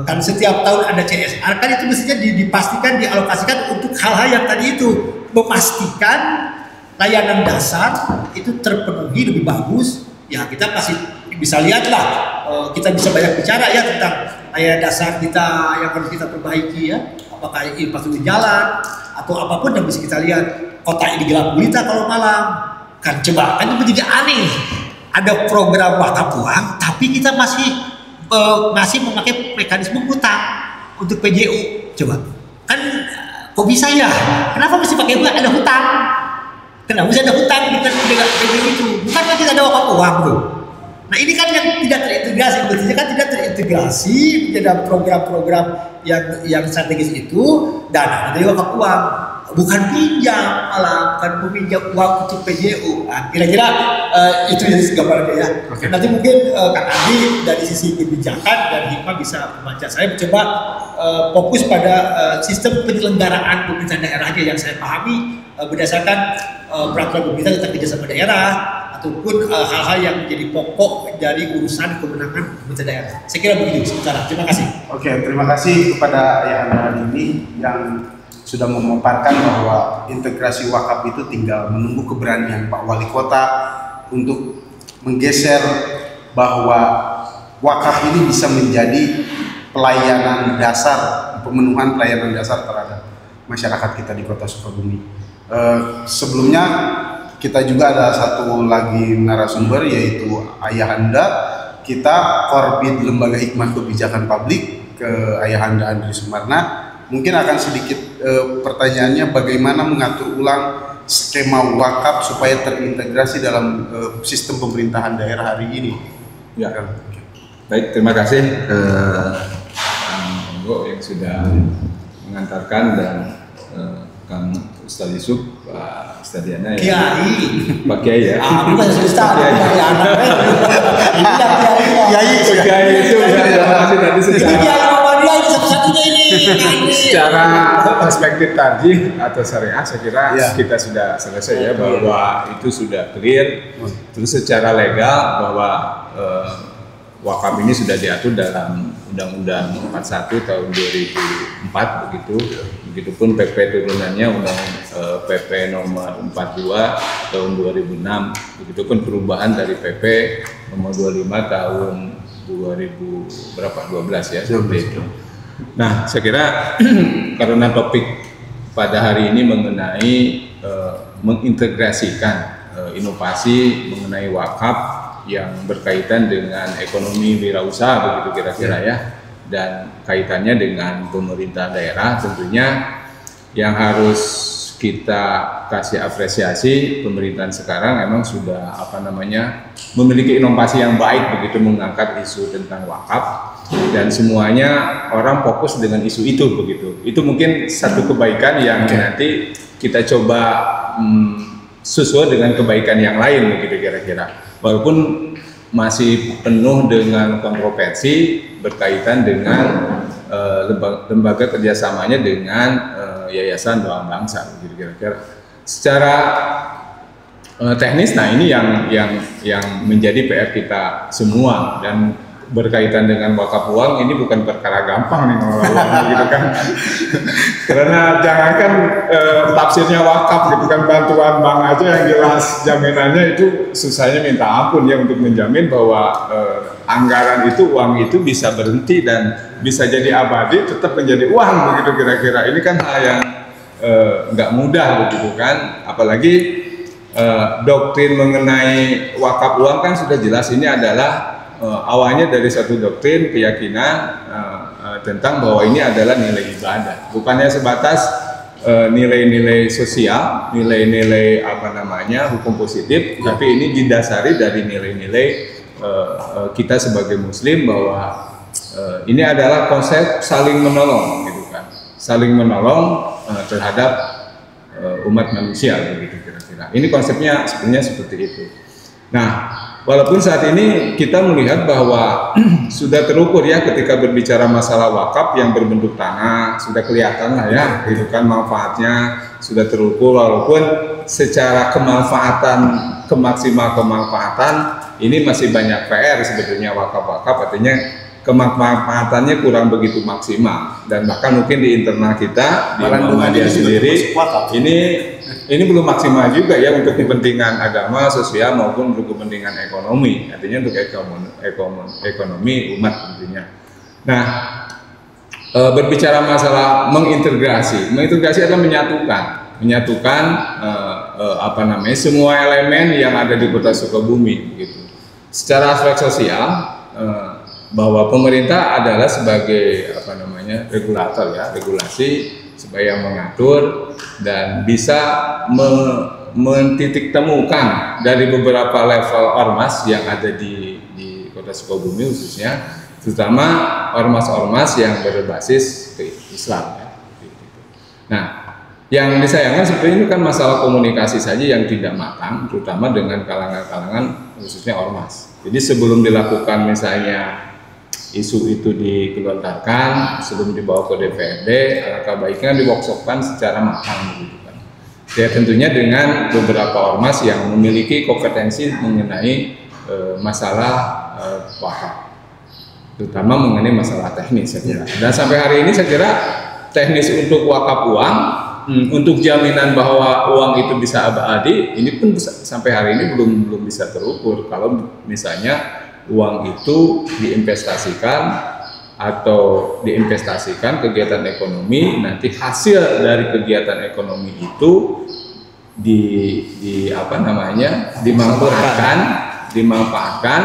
Speaker 3: kan setiap tahun ada CSR, kan itu mestinya dipastikan dialokasikan untuk hal-hal yang tadi itu, memastikan layanan dasar itu terpenuhi lebih bagus. Ya kita pasti bisa lihatlah, kita bisa banyak bicara ya tentang layanan dasar kita yang harus kita perbaiki ya, apakah infrastruktur jalan atau apapun yang bisa kita lihat. Kota ini gelap gulita kalau malam, kan coba, kan itu menjadi aneh. Ada program wakaf uang, tapi kita masih memakai mekanisme hutang untuk PJU. Coba, kan kok bisa ya? Kenapa mesti pakai hutang? Ada hutang? Kenapa mesti ada hutang dengan PJU itu? Bukankah kita ada wakaf uang tuh? Nah ini kan yang tidak terintegrasi, berarti kan tidak terintegrasi dalam program-program yang strategis itu, dana dari wakaf uang. Bukan pinjam, malah bukan meminjam uang untuk PJU. Nah, kira-kira itu jadi gambarannya ya. Okay. Nanti mungkin Kang Andi dari sisi kebijakan dan hikmah bisa membaca. Saya mencoba fokus pada sistem penyelenggaraan pemerintah daerahnya yang saya pahami berdasarkan peraturan pemerintah tentang kerjasama daerah ataupun hal-hal yang menjadi pokok dari urusan kewenangan pemerintah daerah. Saya kira begitu sementara. Terima kasih.
Speaker 1: Oke, terima kasih kepada Ayahanda ini yang sudah memaparkan bahwa integrasi wakaf itu tinggal menunggu keberanian Pak Wali Kota untuk menggeser bahwa wakaf ini bisa menjadi pelayanan dasar, pemenuhan pelayanan dasar terhadap masyarakat kita di Kota Sukabumi. Sebelumnya kita juga ada satu lagi narasumber yaitu Ayahanda kita Korbit Lembaga Hikmah Kebijakan Publik ke Ayahanda Andri Sumarna. Mungkin akan sedikit pertanyaannya bagaimana mengatur ulang skema wakaf supaya terintegrasi dalam sistem pemerintahan daerah hari ini.
Speaker 4: Ya, baik, terima kasih Kang yang sudah mengantarkan dan Kang Ustaz Yusuf, Pak Ustaz Diana ya. Pak Kiai ya.
Speaker 3: Bukan Ustaz, Kiai anak.
Speaker 4: Kiai itu terima kasih tadi secara perspektif tadi atau syariah saya kira kita sudah selesai ya bahwa itu sudah clear. Terus secara legal bahwa wakaf ini sudah diatur dalam Undang-Undang 41 tahun 2004 begitu. Begitupun PP turunannya Undang PP nomor 42 tahun 2006. Begitupun perubahan dari PP nomor 25 tahun 2000 berapa 12 ya seperti itu. Nah, saya kira karena topik pada hari ini mengenai mengintegrasikan inovasi mengenai wakaf yang berkaitan dengan ekonomi wirausaha begitu kira-kira ya, dan kaitannya dengan pemerintah daerah, tentunya yang harus kita kasih apresiasi pemerintahan sekarang memang sudah memiliki inovasi yang baik begitu mengangkat isu tentang wakaf. Dan semuanya orang fokus dengan isu itu begitu. Itu mungkin satu kebaikan yang nanti kita coba sesuai dengan kebaikan yang lain begitu kira-kira. Walaupun masih penuh dengan kontroversi berkaitan dengan lembaga kerjasamanya dengan Yayasan Doa Bangsa begitu kira-kira. Secara teknis, nah ini yang menjadi PR kita semua, dan berkaitan dengan wakaf uang ini bukan perkara gampang nih ngelola uang gitu kan. Karena jangankan tafsirnya wakaf gitu kan, bantuan bank aja yang jelas jaminannya itu susahnya minta ampun ya untuk menjamin bahwa anggaran itu, uang itu bisa berhenti dan bisa jadi abadi tetap menjadi uang begitu kira-kira. Ini kan hal yang nggak mudah begitu kan, apalagi doktrin mengenai wakaf uang kan sudah jelas ini adalah awalnya dari satu doktrin keyakinan tentang bahwa ini adalah nilai ibadah, bukannya sebatas nilai-nilai sosial, nilai-nilai hukum positif, tapi ini didasari dari nilai-nilai kita sebagai muslim bahwa ini adalah konsep saling menolong gitu kan, saling menolong terhadap umat manusia begitu kira-kira. Ini konsepnya sebenarnya seperti itu. Nah, walaupun saat ini kita melihat bahwa sudah terukur ya ketika berbicara masalah wakaf yang berbentuk tanah, sudah kelihatan lah ya gitu kan manfaatnya sudah terukur, walaupun secara maksimal kemanfaatan ini masih banyak PR sebetulnya wakaf-wakaf, artinya kemanfaatannya kurang begitu maksimal, dan bahkan mungkin di internal kita di Muhammadiyah sendiri ini belum maksimal juga ya untuk kepentingan agama, sosial maupun untuk kepentingan ekonomi, artinya untuk ekonomi umat tentunya. Nah, berbicara masalah mengintegrasi adalah menyatukan semua elemen yang ada di Kota Sukabumi gitu. Secara aspek sosial, bahwa pemerintah adalah sebagai regulator ya, regulasi supaya mengatur dan bisa mentitik temukan dari beberapa level ormas yang ada di Kota Sukabumi khususnya, terutama ormas-ormas yang berbasis Islam ya. Nah, yang disayangkan sebenarnya ini kan masalah komunikasi saja yang tidak matang, terutama dengan kalangan-kalangan khususnya ormas. Jadi sebelum dilakukan misalnya isu itu digelontarkan, sebelum dibawa ke DPRD, alangkah baiknya diworkshopkan secara matang gitu kan. Ya tentunya dengan beberapa ormas yang memiliki kompetensi mengenai masalah wakaf, terutama mengenai masalah teknis saya kira. Dan sampai hari ini saya kira teknis untuk wakaf uang, untuk jaminan bahwa uang itu bisa abadi, ini pun sampai hari ini belum bisa terukur. Kalau misalnya uang itu diinvestasikan kegiatan ekonomi, nanti hasil dari kegiatan ekonomi itu dimanfaatkan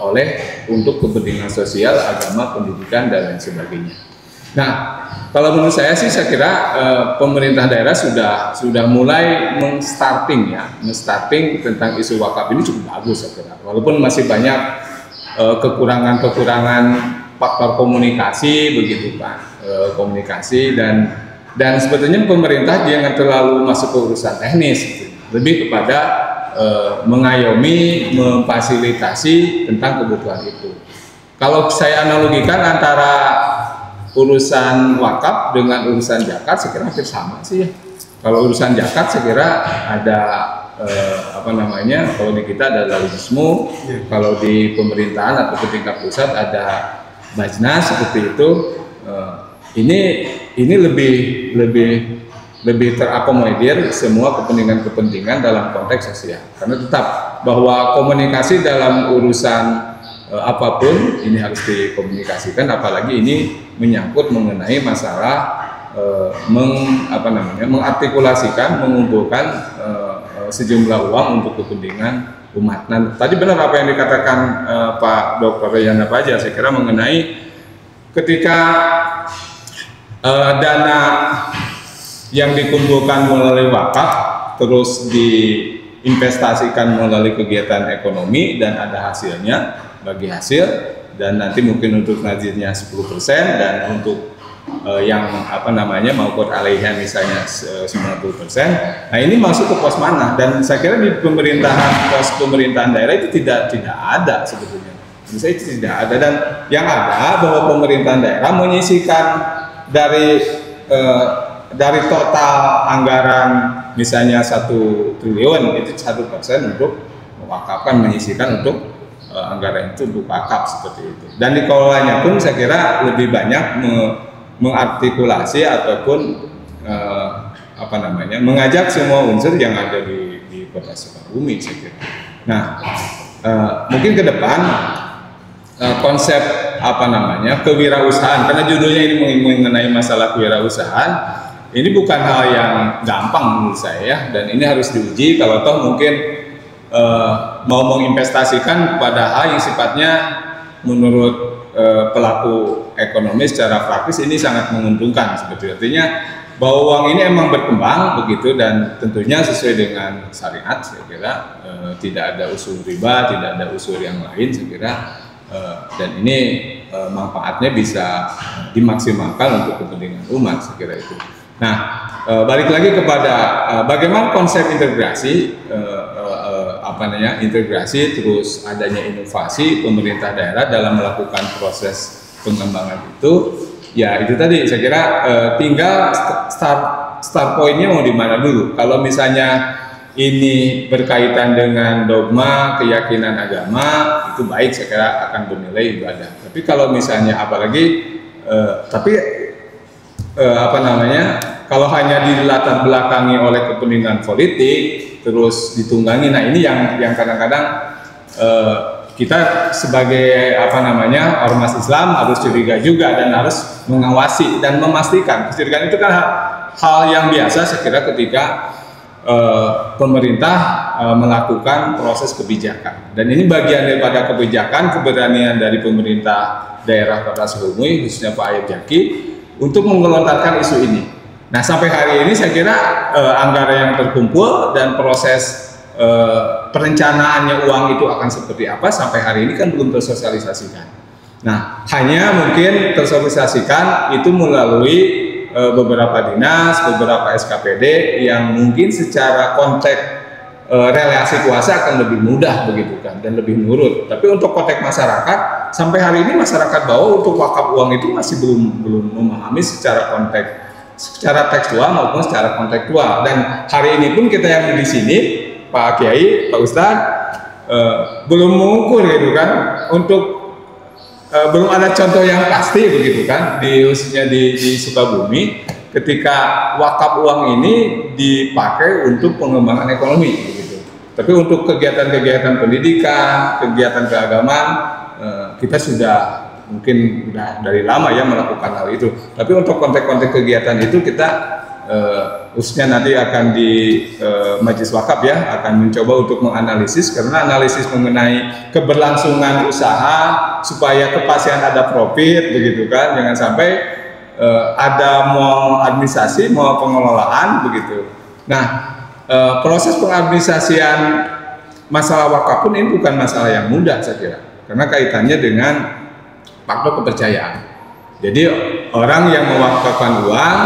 Speaker 4: oleh untuk kepentingan sosial, agama, pendidikan dan lain sebagainya. Nah, kalau menurut saya sih, saya kira pemerintah daerah sudah mulai men-starting tentang isu wakaf ini cukup bagus saya kira. Walaupun masih banyak kekurangan faktor komunikasi begitu Pak, komunikasi dan sebetulnya pemerintah jangan terlalu masuk ke urusan teknis, gitu. Lebih kepada mengayomi, memfasilitasi tentang kebutuhan itu. Kalau saya analogikan antara urusan wakaf dengan urusan zakat, saya kira hampir sama sih ya. Kalau urusan zakat saya kira ada kalau di kita ada Lalismu, kalau di pemerintahan atau di tingkat pusat ada Bajnas seperti itu. Ini lebih terakomodir semua kepentingan dalam konteks sosial. Karena tetap bahwa komunikasi dalam urusan apapun ini harus dikomunikasikan, apalagi ini menyangkut mengenai masalah mengartikulasikan, mengumpulkan sejumlah uang untuk kepentingan umat. Nah, tadi benar apa yang dikatakan Pak Dr. Yana Fajar, saya kira mengenai ketika dana yang dikumpulkan melalui wakaf terus diinvestasikan melalui kegiatan ekonomi dan ada hasilnya, bagi hasil, dan nanti mungkin untuk nazirnya 10% dan untuk yang maupun alaiha misalnya 90%. Nah, ini masuk ke pos mana? Dan saya kira di pos pemerintahan daerah itu tidak ada sebetulnya. Menurut saya itu tidak ada, dan yang ada bahwa pemerintahan daerah menyisihkan dari total anggaran misalnya 1 triliun itu 1% untuk mewakafkan, menyisihkan untuk anggaran itu untuk wakaf seperti itu. Dan dikelolanya pun saya kira lebih banyak mengartikulasi ataupun mengajak semua unsur yang ada di Kota Sukabumi saya kira. Nah, mungkin ke depan konsep kewirausahaan, karena judulnya ini mengenai masalah kewirausahaan, ini bukan hal yang gampang menurut saya ya, dan ini harus diuji kalau toh mungkin mau menginvestasikan pada hal yang sifatnya menurut pelaku ekonomi secara praktis ini sangat menguntungkan seperti artinya bahwa uang ini emang berkembang begitu dan tentunya sesuai dengan syariat saya kira, tidak ada usul riba, tidak ada usul yang lain saya kira, dan ini manfaatnya bisa dimaksimalkan untuk kepentingan umat saya kira itu. Nah, balik lagi kepada bagaimana konsep integrasi, integrasi terus adanya inovasi pemerintah daerah dalam melakukan proses pengembangan itu. Ya itu tadi saya kira tinggal start pointnya mau di mana dulu. Kalau misalnya ini berkaitan dengan dogma keyakinan agama itu baik saya kira akan bernilai ibadah. Tapi kalau misalnya kalau hanya dilatar belakangi oleh kepentingan politik terus ditunggangi, nah ini yang kadang-kadang kita sebagai ormas Islam harus curiga juga dan harus mengawasi dan memastikan. Kecurigaan itu kan hal yang biasa saya kira ketika pemerintah melakukan proses kebijakan. Dan ini bagian daripada kebijakan keberanian dari pemerintah daerah Kota Sukabumi khususnya Pak Ayub Jaki untuk menggelontarkan isu ini. Nah sampai hari ini saya kira anggaran yang terkumpul dan proses perencanaannya uang itu akan seperti apa sampai hari ini kan belum tersosialisasikan. Nah, hanya mungkin tersosialisasikan itu melalui beberapa dinas, beberapa SKPD yang mungkin secara konteks relasi kuasa akan lebih mudah begitu kan dan lebih nurut. Tapi untuk konteks masyarakat sampai hari ini masyarakat bawah untuk wakaf uang itu masih belum memahami secara tekstual maupun secara kontekstual. Dan hari ini pun kita yang di sini Pak Kiai, Pak Ustadz belum mengukur gitu kan, untuk belum ada contoh yang pasti begitu kan, khususnya di Sukabumi ketika wakaf uang ini dipakai untuk pengembangan ekonomi begitu. Tapi untuk kegiatan-kegiatan pendidikan, kegiatan keagamaan kita sudah mungkin dari lama ya melakukan hal itu. Tapi untuk konteks-konteks kegiatan itu kita khususnya nanti akan di Majelis Wakaf ya akan mencoba untuk menganalisis, karena analisis mengenai keberlangsungan usaha supaya kepastian ada profit begitu kan, jangan sampai ada mau administrasi mau pengelolaan begitu. Nah proses pengadministrasian masalah wakaf pun ini bukan masalah yang mudah saya kira, karena kaitannya dengan faktor kepercayaan. Jadi orang yang mewakafkan uang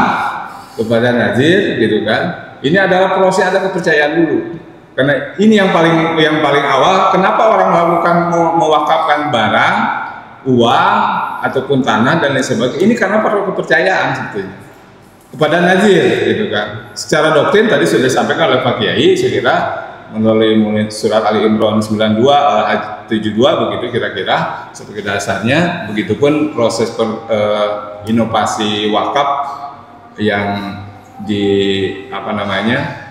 Speaker 4: kepada nazir gitu kan, ini adalah proses ada kepercayaan dulu, karena ini yang paling awal kenapa orang melakukan mewakafkan barang, uang ataupun tanah dan lain sebagainya, ini karena faktor kepercayaan sebetulnya kepada nazir gitu kan. Secara doktrin tadi sudah disampaikan oleh Pak Kiai saya kira melalui surat Ali Imran 92 Al-Hajj 72 begitu kira-kira sebagai dasarnya. Begitupun proses inovasi wakaf yang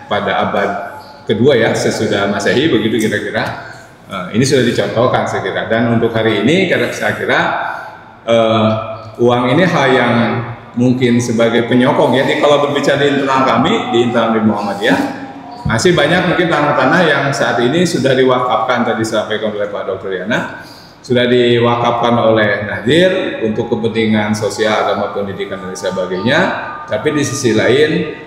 Speaker 4: pada abad kedua ya sesudah Masehi begitu kira-kira, ini sudah dicontohkan saya kira. Dan untuk hari ini saya kira uang ini hal yang mungkin sebagai penyokong ya. Jadi kalau berbicara di internal kami di internal di Muhammadiyah masih banyak mungkin tanah-tanah yang saat ini sudah diwakafkan, tadi disampaikan oleh Pak Dr. Yana, sudah diwakafkan oleh nazir untuk kepentingan sosial, agama, pendidikan dan sebagainya. Tapi di sisi lain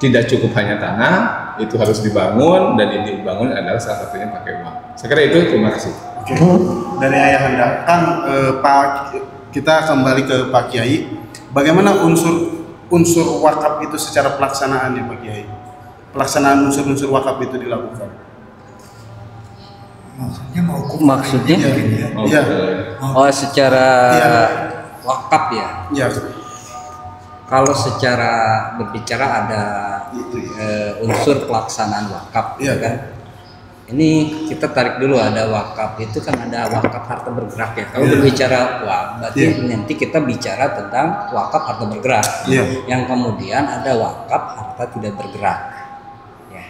Speaker 4: tidak cukup hanya tanah, itu harus dibangun, dan ini dibangun adalah salah satunya pakai uang. Saya kira itu, terima kasih.
Speaker 1: Oke. Dari Ayahanda kan kita kembali ke Pak Kiai. Bagaimana unsur wakaf itu secara pelaksanaannya Pak Kiai? Pelaksanaan unsur-unsur wakaf itu dilakukan.
Speaker 2: Maksudnya?
Speaker 1: Iya.
Speaker 2: Oh, secara wakaf ya?
Speaker 1: Iya.
Speaker 2: Kalau secara berbicara ada unsur pelaksanaan wakaf, ya kan? Ini kita tarik dulu, ada wakaf itu kan ada wakaf harta bergerak ya. Kalau berbicara berarti nanti kita bicara tentang wakaf harta bergerak. Yang kemudian ada wakaf harta tidak bergerak. Ya.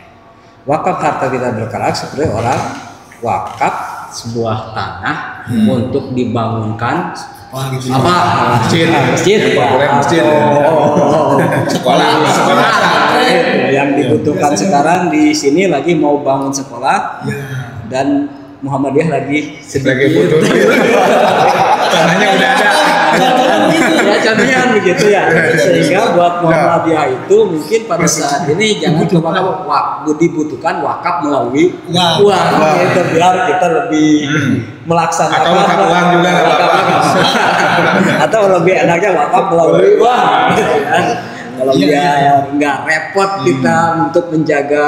Speaker 2: Wakaf harta tidak bergerak seperti orang wakaf sebuah tanah untuk dibangunkan masjid sekolah yang dibutuhkan sekarang di sini lagi mau bangun sekolah dan Muhammadiyah lagi sedikit
Speaker 4: butuh tanahnya udah ada
Speaker 2: ya contohnya kan begitu ya, sehingga buat Muhammadiyah itu mungkin pada saat ini jangan cuma dibutuhkan wakaf melalui uang gitu, biar kita lebih melaksanakan
Speaker 4: atau wakaf uang juga
Speaker 2: atau lebih enaknya wakaf melalui uang gitu kan, kalau biar nggak repot kita untuk menjaga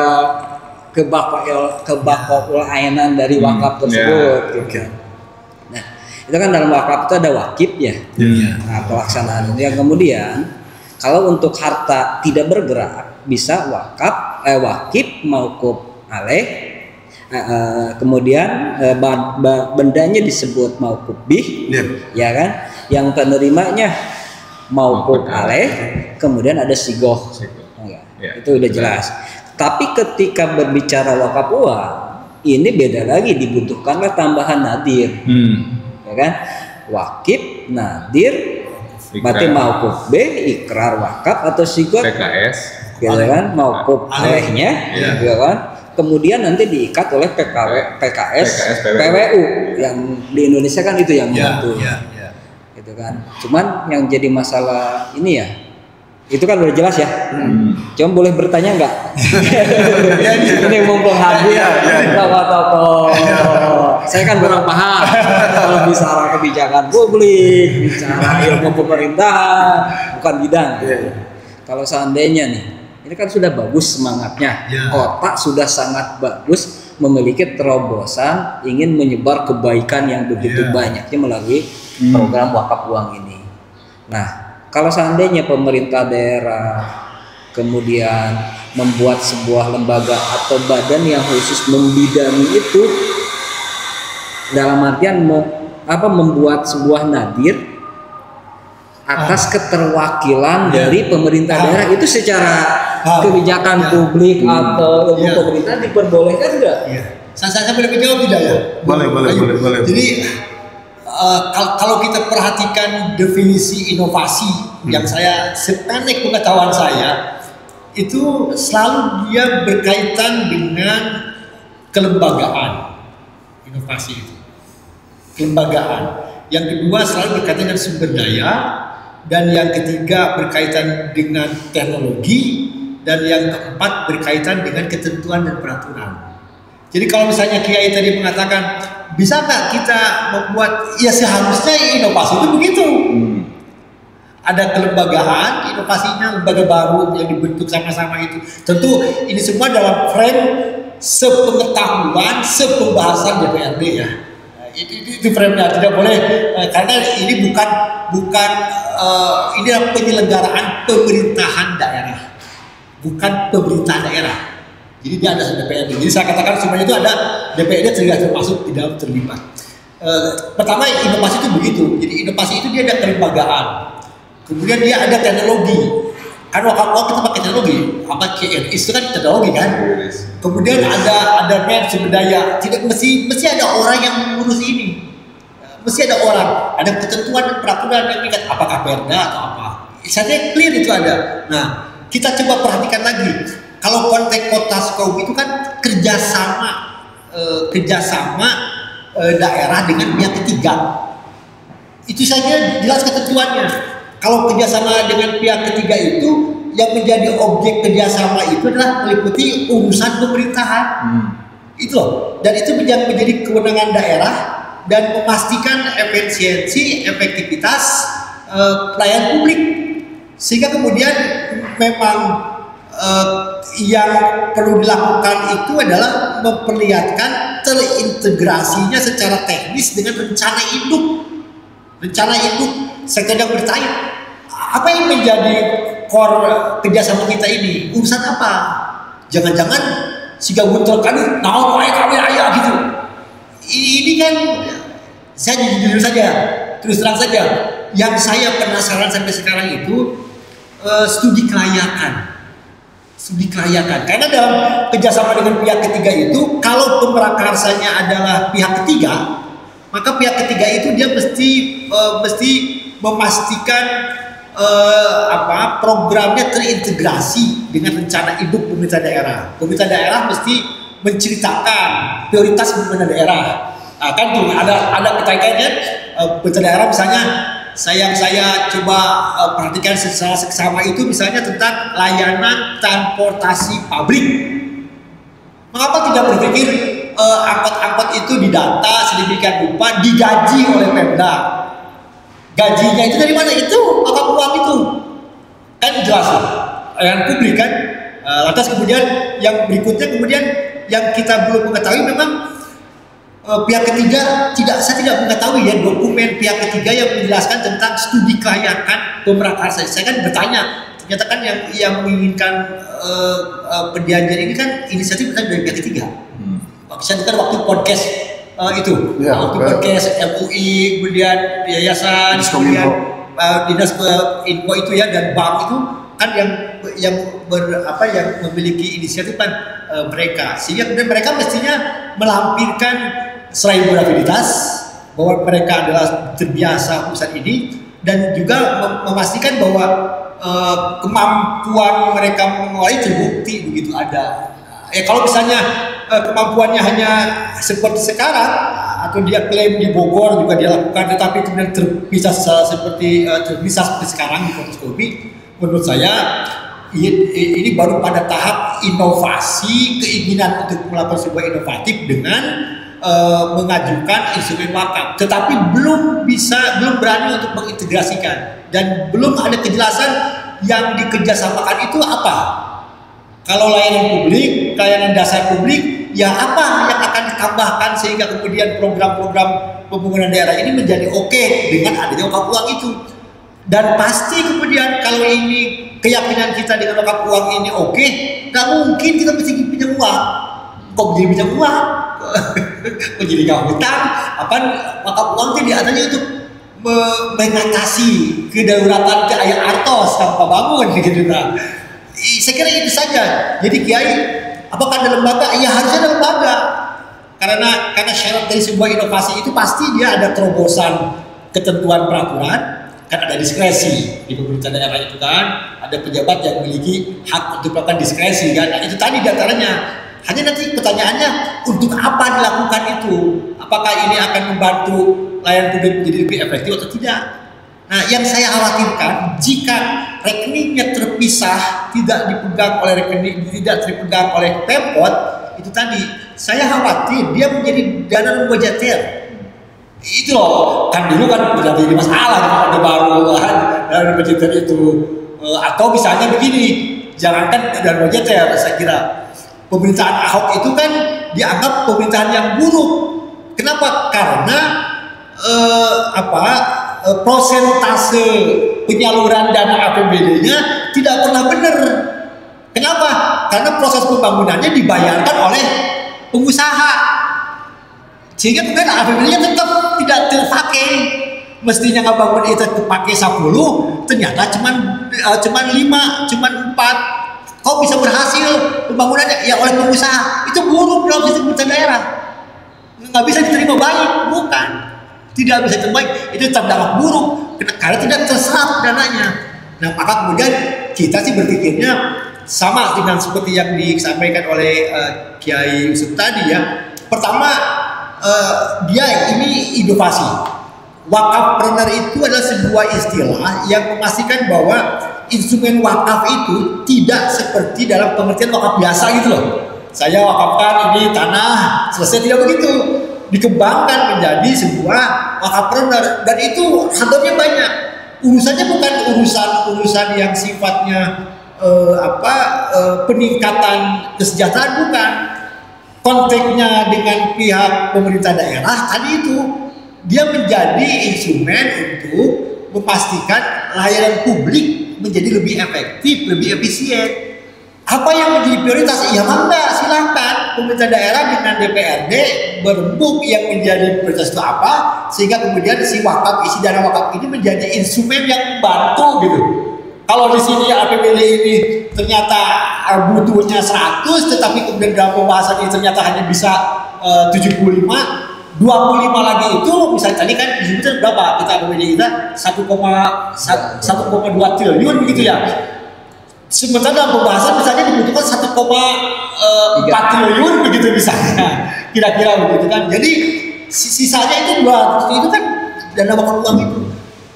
Speaker 2: kebakoainan dari wakaf tersebut gitu. Nah, itu kan dalam wakaf itu ada wakif ya. Nah, pelaksanaan itu yang kemudian kalau untuk harta tidak bergerak bisa wakif mauquf alaih. Kemudian bendanya disebut mauquf bih, ya kan? Yang penerimanya mauquf alaih, kemudian ada sigoh. Itu udah jelas. Tapi ketika berbicara wakaf uang, ini beda lagi, dibutuhkanlah tambahan nadir, ya kan? Wakif, nadir, berarti mauquf B, ikrar wakaf atau sigoh,
Speaker 4: PKS,
Speaker 2: ya kan? Mauquf alaihnya, ya kan? Kemudian nanti diikat oleh PKS, PWU yang di Indonesia kan itu yang mengatur, gitu kan? Cuman yang jadi masalah ini ya. Itu kan udah jelas ya. Cuma boleh bertanya nggak? Ini mumpung hadir tokoh-tokoh. Saya kan kurang paham. Kalau bicara kebijakan publik, bicara ilmu pemerintahan, bukan bidang. Kalau seandainya nih, ini kan sudah bagus semangatnya. Otak sudah sangat bagus, memiliki terobosan, ingin menyebar kebaikan yang begitu banyaknya melalui program wakaf uang ini. Nah, kalau seandainya pemerintah daerah kemudian membuat sebuah lembaga atau badan yang khusus membidangi itu, dalam artian membuat sebuah nadir atas keterwakilan dari pemerintah daerah, itu secara kebijakan publik atau ilmu pemerintah diperbolehkan nggak?
Speaker 3: Saya boleh menjawab tidak ya?
Speaker 1: Boleh.
Speaker 3: Jadi kalau kita perhatikan definisi inovasi yang saya sependek pengetahuan saya itu selalu dia berkaitan dengan kelembagaan. Inovasi itu kelembagaan. Yang kedua selalu berkaitan dengan sumber daya, dan yang ketiga berkaitan dengan teknologi, dan yang keempat berkaitan dengan ketentuan dan peraturan. Jadi kalau misalnya Kiai tadi mengatakan bisa nggak kita membuat, ya seharusnya inovasi itu begitu. Ada kelembagaan, inovasinya lembaga baru yang dibentuk sama-sama itu. Tentu ini semua dalam frame sepengetahuan, sepembahasan DPRD ya. Itu frame-nya, tidak boleh karena ini bukan ini adalah penyelenggaraan pemerintahan daerah, bukan pemerintahan daerah. Jadi dia ada DPRD. Jadi saya katakan semuanya itu ada DPRD termasuk di dalam terlibat. Pertama inovasi itu begitu. Jadi inovasi itu dia ada kelembagaan. Kemudian dia ada teknologi. Kan waktu kita pakai teknologi, apa KNI itu kan teknologi kan. Kemudian ada sumber daya. Tidak mesti ada orang yang mengurus ini. Mesti ada orang. Ada ketentuan dan peraturan yang mengikat, apakah perda atau apa. Saya clear itu ada. Nah, kita coba perhatikan lagi. Kalau konteks kota Sukabumi itu kan kerjasama daerah dengan pihak ketiga. Itu saja jelas ketentuannya. Kalau kerjasama dengan pihak ketiga itu yang menjadi objek kerjasama itu adalah meliputi urusan pemerintahan. Itu loh. Dan itu menjadi kewenangan daerah dan memastikan efisiensi, efektivitas pelayanan publik. Sehingga kemudian memang yang perlu dilakukan itu adalah memperlihatkan terintegrasinya secara teknis dengan rencana induk sektor yang berkait. Apa yang menjadi core kerjasama kita ini? Urusan apa? Jangan-jangan siga buntel kan naon wae kami aya gitu. Ini kan saya jujur saja, terus terang saja, yang saya penasaran sampai sekarang itu studi kelayakan. Karena dalam kerjasama dengan pihak ketiga itu, kalau pemrakarsanya adalah pihak ketiga, maka pihak ketiga itu dia mesti memastikan programnya terintegrasi dengan rencana induk pemerintah daerah. Pemerintah daerah mesti menceritakan prioritas pemerintah daerah. Nah, kan tuh ada kaitannya pemerintah daerah misalnya saya coba perhatikan secara seksama itu misalnya tentang layanan transportasi publik. Mengapa tidak berpikir angkot-angkot itu didata sedemikian rupa digaji oleh Pemda? Gajinya itu dari mana? Itu apa uang itu? Kan jelas layanan publik kan. Lantas kemudian yang berikutnya yang kita belum mengetahui memang pihak ketiga saya tidak mengetahui ya dokumen pihak ketiga yang menjelaskan tentang studi kelayakan pemrakarsa. Saya kan bertanya, ternyata kan yang menginginkan perjanjian ini kan inisiatif bukan dari pihak ketiga. Saya dengar waktu podcast itu, waktu podcast MUI, kemudian yayasan, kemudian dinas info itu ya dan bank itu kan yang memiliki inisiatif kan mereka, sehingga kemudian mereka mestinya melampirkan selain moralitas bahwa mereka adalah terbiasa urusan ini dan juga memastikan bahwa kemampuan mereka menguasai terbukti begitu ada. Kalau misalnya kemampuannya hanya seperti sekarang atau dia klaim di Bogor juga dia lakukan tetapi kemudian terpisah seperti sekarang di fotoskopi, menurut saya ini baru pada tahap inovasi, keinginan untuk melakukan sebuah inovatif dengan mengajukan instrumen wakaf, tetapi belum berani untuk mengintegrasikan dan belum ada kejelasan yang dikerjasamakan itu apa. Kalau layanan publik, layanan dasar publik, ya apa yang akan ditambahkan sehingga kemudian program-program pembangunan daerah ini menjadi oke dengan adanya wakaf uang itu. Dan pasti kemudian kalau ini keyakinan kita dengan wakaf uang ini oke, nggak mungkin kita mesti pinjam uang. Kok jadi pinjam uang? Kok jadi nggak hutang? Wakaf uang itu diatasnya untuk mengatasi kedaruratan ke ayah artos tanpa bangun gitu kan. Saya kira itu saja. Jadi kiai, apakah ada lembaga? Ya harusnya ada lembaga. Karena syarat dari sebuah inovasi itu pasti dia ada terobosan ketentuan peraturan, kan ada diskresi di pemerintah daerah itu kan, ada pejabat yang memiliki hak untuk melakukan diskresi kan. Nah, itu tadi datarannya. Hanya nanti pertanyaannya untuk apa dilakukan itu? Apakah ini akan membantu layanan publik menjadi lebih efektif atau tidak? Nah, yang saya khawatirkan jika rekeningnya terpisah, tidak dipegang oleh Pemkot, itu tadi saya khawatir dia menjadi dana mubajatir. Itu loh, kan dulu kan jadi masalah di Orde Baru kan dana mubajatir itu. Atau misalnya begini, jangankan dana mubajatir, saya kira pemerintahan Ahok itu kan dianggap pemerintahan yang buruk. Kenapa? Karena prosentase penyaluran dana APBD-nya tidak pernah benar. Kenapa? Karena proses pembangunannya dibayarkan oleh pengusaha, sehingga kemudian APBD-nya tetap tidak terpakai. Mestinya ngebangun itu terpakai 10, ternyata cuman 5, cuman 4. Kok bisa berhasil pembangunannya? Ya oleh pengusaha. Itu buruk dalam sistem pemerintah daerah. Nggak bisa diterima baik, bukan. Tidak bisa terbaik, itu terdampak buruk karena tidak terserap dananya. Nah, maka kemudian kita sih berpikirnya sama dengan seperti yang disampaikan oleh Kiai Yusuf tadi ya. Pertama, dia ini inovasi. Wakafpreneur itu adalah sebuah istilah yang memastikan bahwa instrumen wakaf itu tidak seperti dalam pengertian wakaf biasa gitu loh. Saya wakafkan ini tanah, selesai, tidak begitu. Dikembangkan menjadi sebuah wakafpreneur dan itu satunya banyak. Urusannya bukan urusan yang sifatnya peningkatan kesejahteraan, bukan. Konteksnya dengan pihak pemerintah daerah tadi itu dia menjadi instrumen untuk memastikan layanan publik menjadi lebih efektif, lebih efisien. Apa yang menjadi prioritas? Ya mangga, silakan. pemerintah daerah dengan DPRD berembuk yang menjadi prioritas itu apa, sehingga kemudian si wakaf, isi dana wakaf ini menjadi instrumen yang membantu gitu. Kalau di sini APBD ini ternyata butuhnya 100, tetapi kemudian dalam pembahasan ini ternyata hanya bisa 75 lagi itu, misalnya tadi kan disebutkan berapa kita APBD kita 1,2 triliun begitu ya. Sementara dalam pembahasan misalnya dibutuhkan 1,4 triliun begitu misalnya, kira-kira begitu kan. Jadi sisanya itu 200 itu kan dana wakaf uang itu.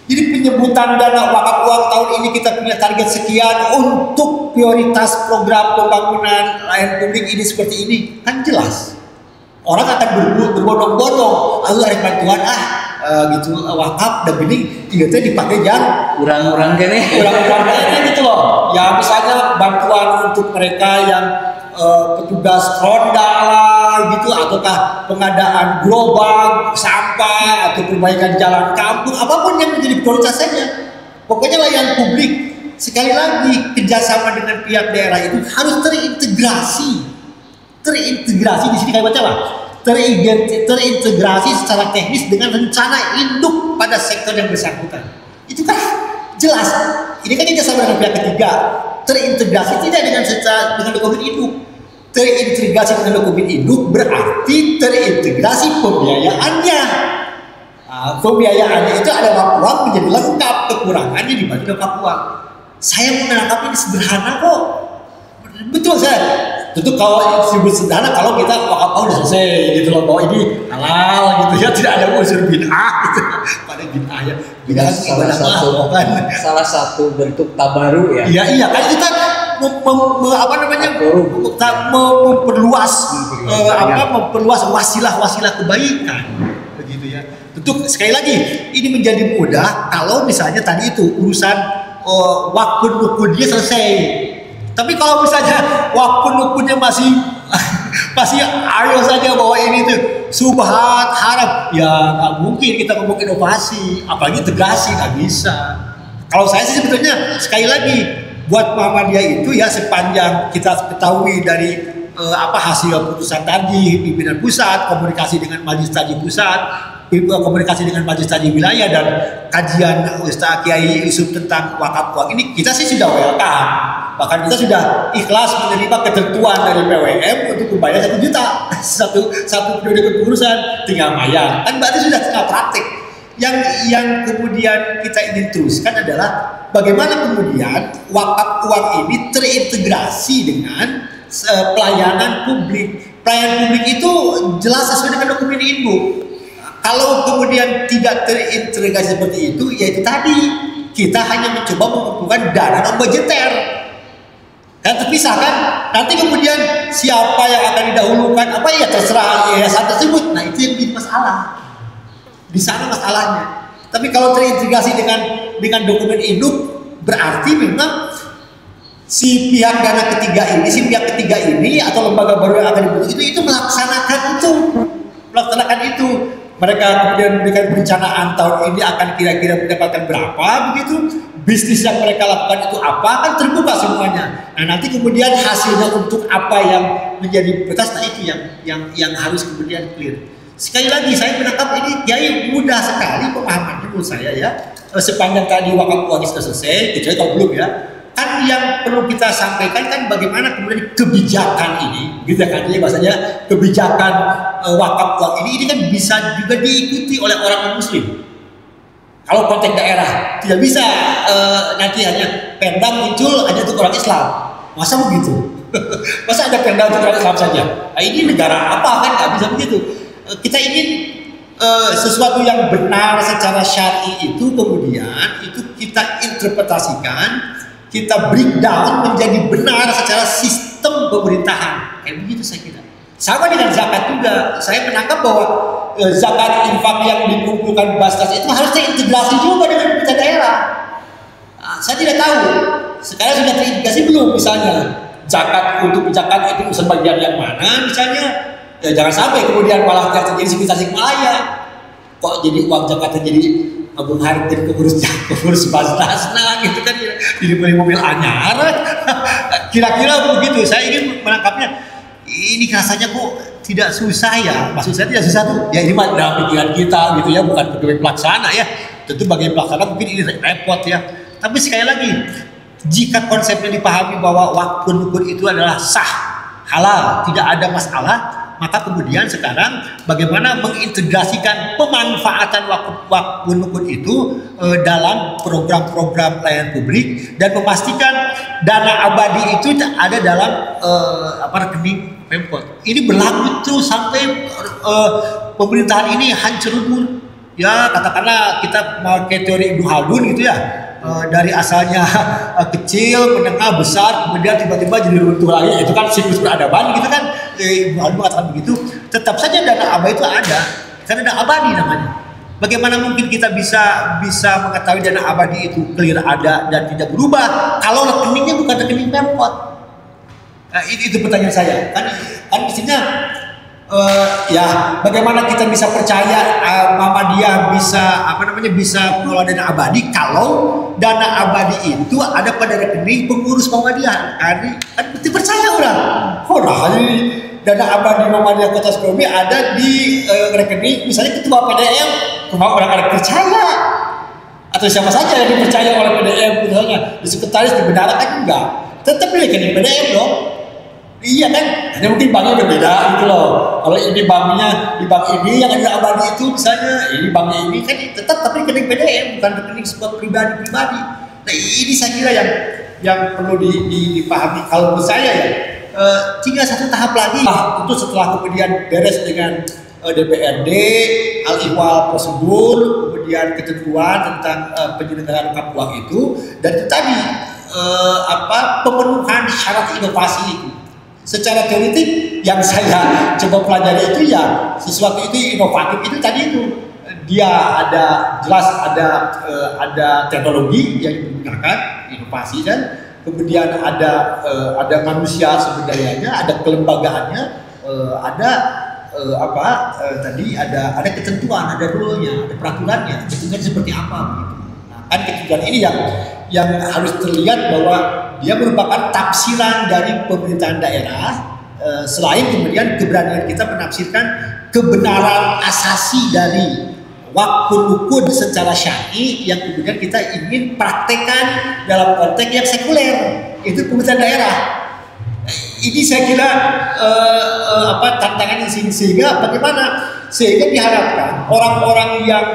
Speaker 3: Jadi penyebutan dana wakaf uang tahun ini kita punya target sekian untuk prioritas program pembangunan layanan publik ini seperti ini, kan jelas. Orang akan berbondong-bondong, lalu ada bantuan gitu wakaf dan ini itu dipakai yang
Speaker 2: Kurang-kurang kene.
Speaker 3: gitu loh. Ya misalnya bantuan untuk mereka yang petugas ronda lah gitu, ataukah pengadaan gerobak sampah atau perbaikan jalan kampung, apapun yang menjadi prioritas saja. Pokoknya layanan publik, sekali lagi kerjasama dengan pihak daerah itu harus terintegrasi di sini kayak apa? Terintegrasi secara teknis dengan rencana induk pada sektor yang bersangkutan. Itu kan jelas. Ini kan kerjasama dengan pihak ketiga. Terintegrasi tidak dengan dokumen induk. Terintegrasi dengan dokumen induk berarti terintegrasi pembiayaannya. Pembiayaannya itu ada uang menjadi lengkap, kekurangannya dibagi wakaf uang. Saya menangkap ini sederhana kok. Betul saya. Tentu kalau disebut sederhana kalau kita wakaf uang udah selesai gitu loh, bahwa ini halal gitu ya, tidak ada unsur bid'ah gitu. Pada bid'ah ya. Bid'ah
Speaker 2: Salah satu bentuk tabaru ya.
Speaker 3: Iya kan kita memperluas wasilah kebaikan begitu ya. Tentu sekali lagi ini menjadi mudah kalau misalnya tadi itu urusan wakun-nukunnya selesai. Tapi kalau misalnya wakun-nukunnya masih ayo saja bahwa ini tuh subhat haram, ya nggak mungkin kita ngomong inovasi, apalagi integrasi, nggak bisa. Kalau saya sih sebetulnya sekali lagi buat Muhammadiyah itu ya, sepanjang kita ketahui dari hasil putusan tadi pimpinan pusat, komunikasi dengan majelis tajik pusat, komunikasi dengan majelis tajik wilayah, dan kajian Ustaz Kiai Yusuf tentang wakaf uang ini, kita sih sudah welcome. Bahkan kita sudah ikhlas menerima ketentuan dari PWM untuk membayar 1 juta satu periode kepengurusan, tinggal bayar. Kan berarti sudah tinggal praktik. Yang kemudian kita ingin teruskan adalah bagaimana kemudian wakaf uang ini terintegrasi dengan pelayanan publik. Pelayanan publik itu jelas sesuai dengan dokumen induk. Kalau kemudian tidak terintegrasi seperti itu, yaitu tadi kita hanya mencoba mengumpulkan dana non budgeter. Dan terpisah kan, nanti kemudian siapa yang akan didahulukan, apa ya terserah yayasan tersebut. Nah itu yang jadi masalah. Di sana masalahnya. Tapi kalau terintegrasi dengan dokumen induk, berarti memang si pihak dana ketiga ini atau lembaga baru yang akan dibentuk itu melaksanakan itu. Mereka kemudian memberikan perencanaan tahun ini akan kira-kira mendapatkan berapa begitu. Bisnis yang mereka lakukan itu apa, kan terbuka semuanya. Nah nanti kemudian hasilnya untuk apa yang menjadi prioritas, nah itu yang harus kemudian clear. Sekali lagi saya menangkap ini ya mudah sekali pemahaman menurut saya ya. Sepanjang tadi wakaf uang sudah selesai, kecuali kalau belum ya. Kan yang perlu kita sampaikan kan bagaimana kemudian kebijakan ini, gitu kan ya bahasanya, kebijakan wakaf uang ini kan bisa juga diikuti oleh orang muslim. Kalau konteks daerah tidak bisa nanti hanya Pemda muncul hanya untuk orang Islam, masa begitu? Masa ada Pemda untuk orang Islam saja? Nah, ini negara apa kan nggak bisa begitu? Kita ingin sesuatu yang benar secara syar'i itu kemudian itu kita interpretasikan, kita breakdown menjadi benar secara sistem pemerintahan. Kayak begitu saya kira. Sama dengan zakat juga. Saya menangkap bahwa zakat infak yang dikumpulkan Basnas itu harus terintegrasi juga dengan pemerintah daerah. Nah, saya tidak tahu sekarang sudah terintegrasi belum, misalnya zakat untuk zakat itu sebagian yang mana misalnya. Ya, jangan sampai kemudian malah terjadi seperti Tasikmalaya. Kok jadi uang zakat jadi Bung Harith jadi pengurus Basnas, nah gitu kan, jadi beli mobil anyar. Kira-kira begitu. Saya ingin menangkapnya. ini rasanya kok tidak susah ya. Maksud saya tidak susah tuh, ya ini mah dalam pikiran kita gitu ya, bukan pegawai pelaksana ya. Tentu bagi pelaksana mungkin ini repot ya. Tapi sekali lagi, jika konsepnya dipahami bahwa waktu nukun itu adalah sah, halal, tidak ada masalah, maka kemudian sekarang bagaimana mengintegrasikan pemanfaatan waktu nukun itu dalam program-program pelayanan publik dan memastikan dana abadi itu ada dalam rekening Pemkot. Ini berlaku terus sampai pemerintahan ini hancur lebur. Ya katakanlah kita pakai teori Ibnu Khaldun gitu ya, dari asalnya kecil, menengah, besar, kemudian tiba-tiba jadi runtuh lagi. Itu kan siklus peradaban gitu kan. Ibnu Khaldun mengatakan begitu. Tetap saja dana abadi itu ada, karena dana abadi namanya. Bagaimana mungkin kita bisa mengetahui dana abadi itu clear ada dan tidak berubah kalau rekeningnya bukan rekening Pemkot? Nah, itu pertanyaan saya. Kan mestinya ya bagaimana kita bisa percaya Muhammadiyah bisa mengelola dana abadi kalau dana abadi itu ada pada rekening pengurus Muhammadiyah. Kan mesti percaya orang. Dana abadi Muhammadiyah Kota Sukabumi ada di rekening misalnya ketua PDM, orang percaya atau siapa saja yang dipercaya oleh PDM misalnya di sekretaris dibenarkan kan enggak, tetap di rekening PDM dong. Iya kan, hanya mungkin banknya berbeda gitu loh. Kalau ini banknya di bank ini yang ada abadi itu misalnya, ini banknya ini kan tetap tapi rekening PDM bukan rekening sebuah pribadi. Nah ini saya kira yang perlu dipahami. Kalau menurut saya ya, tinggal satu tahap lagi. Itu setelah kemudian beres dengan DPRD, al-ihwal prosedur, kemudian ketentuan tentang penyelenggaraan uang itu, dan itu tadi pemenuhan syarat inovasi itu. Secara teoritik yang saya coba pelajari itu ya sesuatu itu inovatif itu tadi itu dia jelas ada teknologi yang digunakan inovasi dan kemudian ada manusia sebenarnya ada kelembagaannya ada ketentuan ada rule-nya ada peraturannya ketentuan seperti apa begitu. Nah, kan ketentuan ini yang harus terlihat bahwa dia merupakan tafsiran dari pemerintahan daerah, selain kemudian keberanian kita menafsirkan kebenaran asasi dari waktu nukun secara syar'i yang kemudian kita ingin praktekkan dalam konteks yang sekuler, itu pemerintahan daerah. Ini saya kira tantangan ini sehingga diharapkan orang-orang yang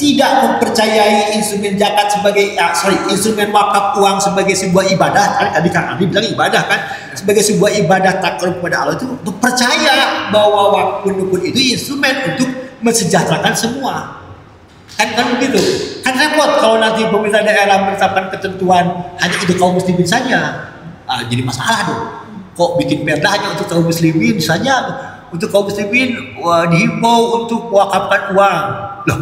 Speaker 3: tidak mempercayai instrumen zakat instrumen wakaf uang sebagai sebuah ibadah. Tadi Kang Andi bilang ibadah kan, sebagai sebuah ibadah takarrub kepada Allah itu untuk percaya bahwa waktu nukun itu instrumen untuk mensejahterakan semua. Kan begitu. Kan repot kalau nanti pemerintah daerah menetapkan ketentuan hanya untuk kaum muslimin saja. Jadi masalah dong. Kok bikin perda hanya untuk kaum muslimin saja? Untuk kaum muslimin dihimbau untuk mewakafkan uang. Loh.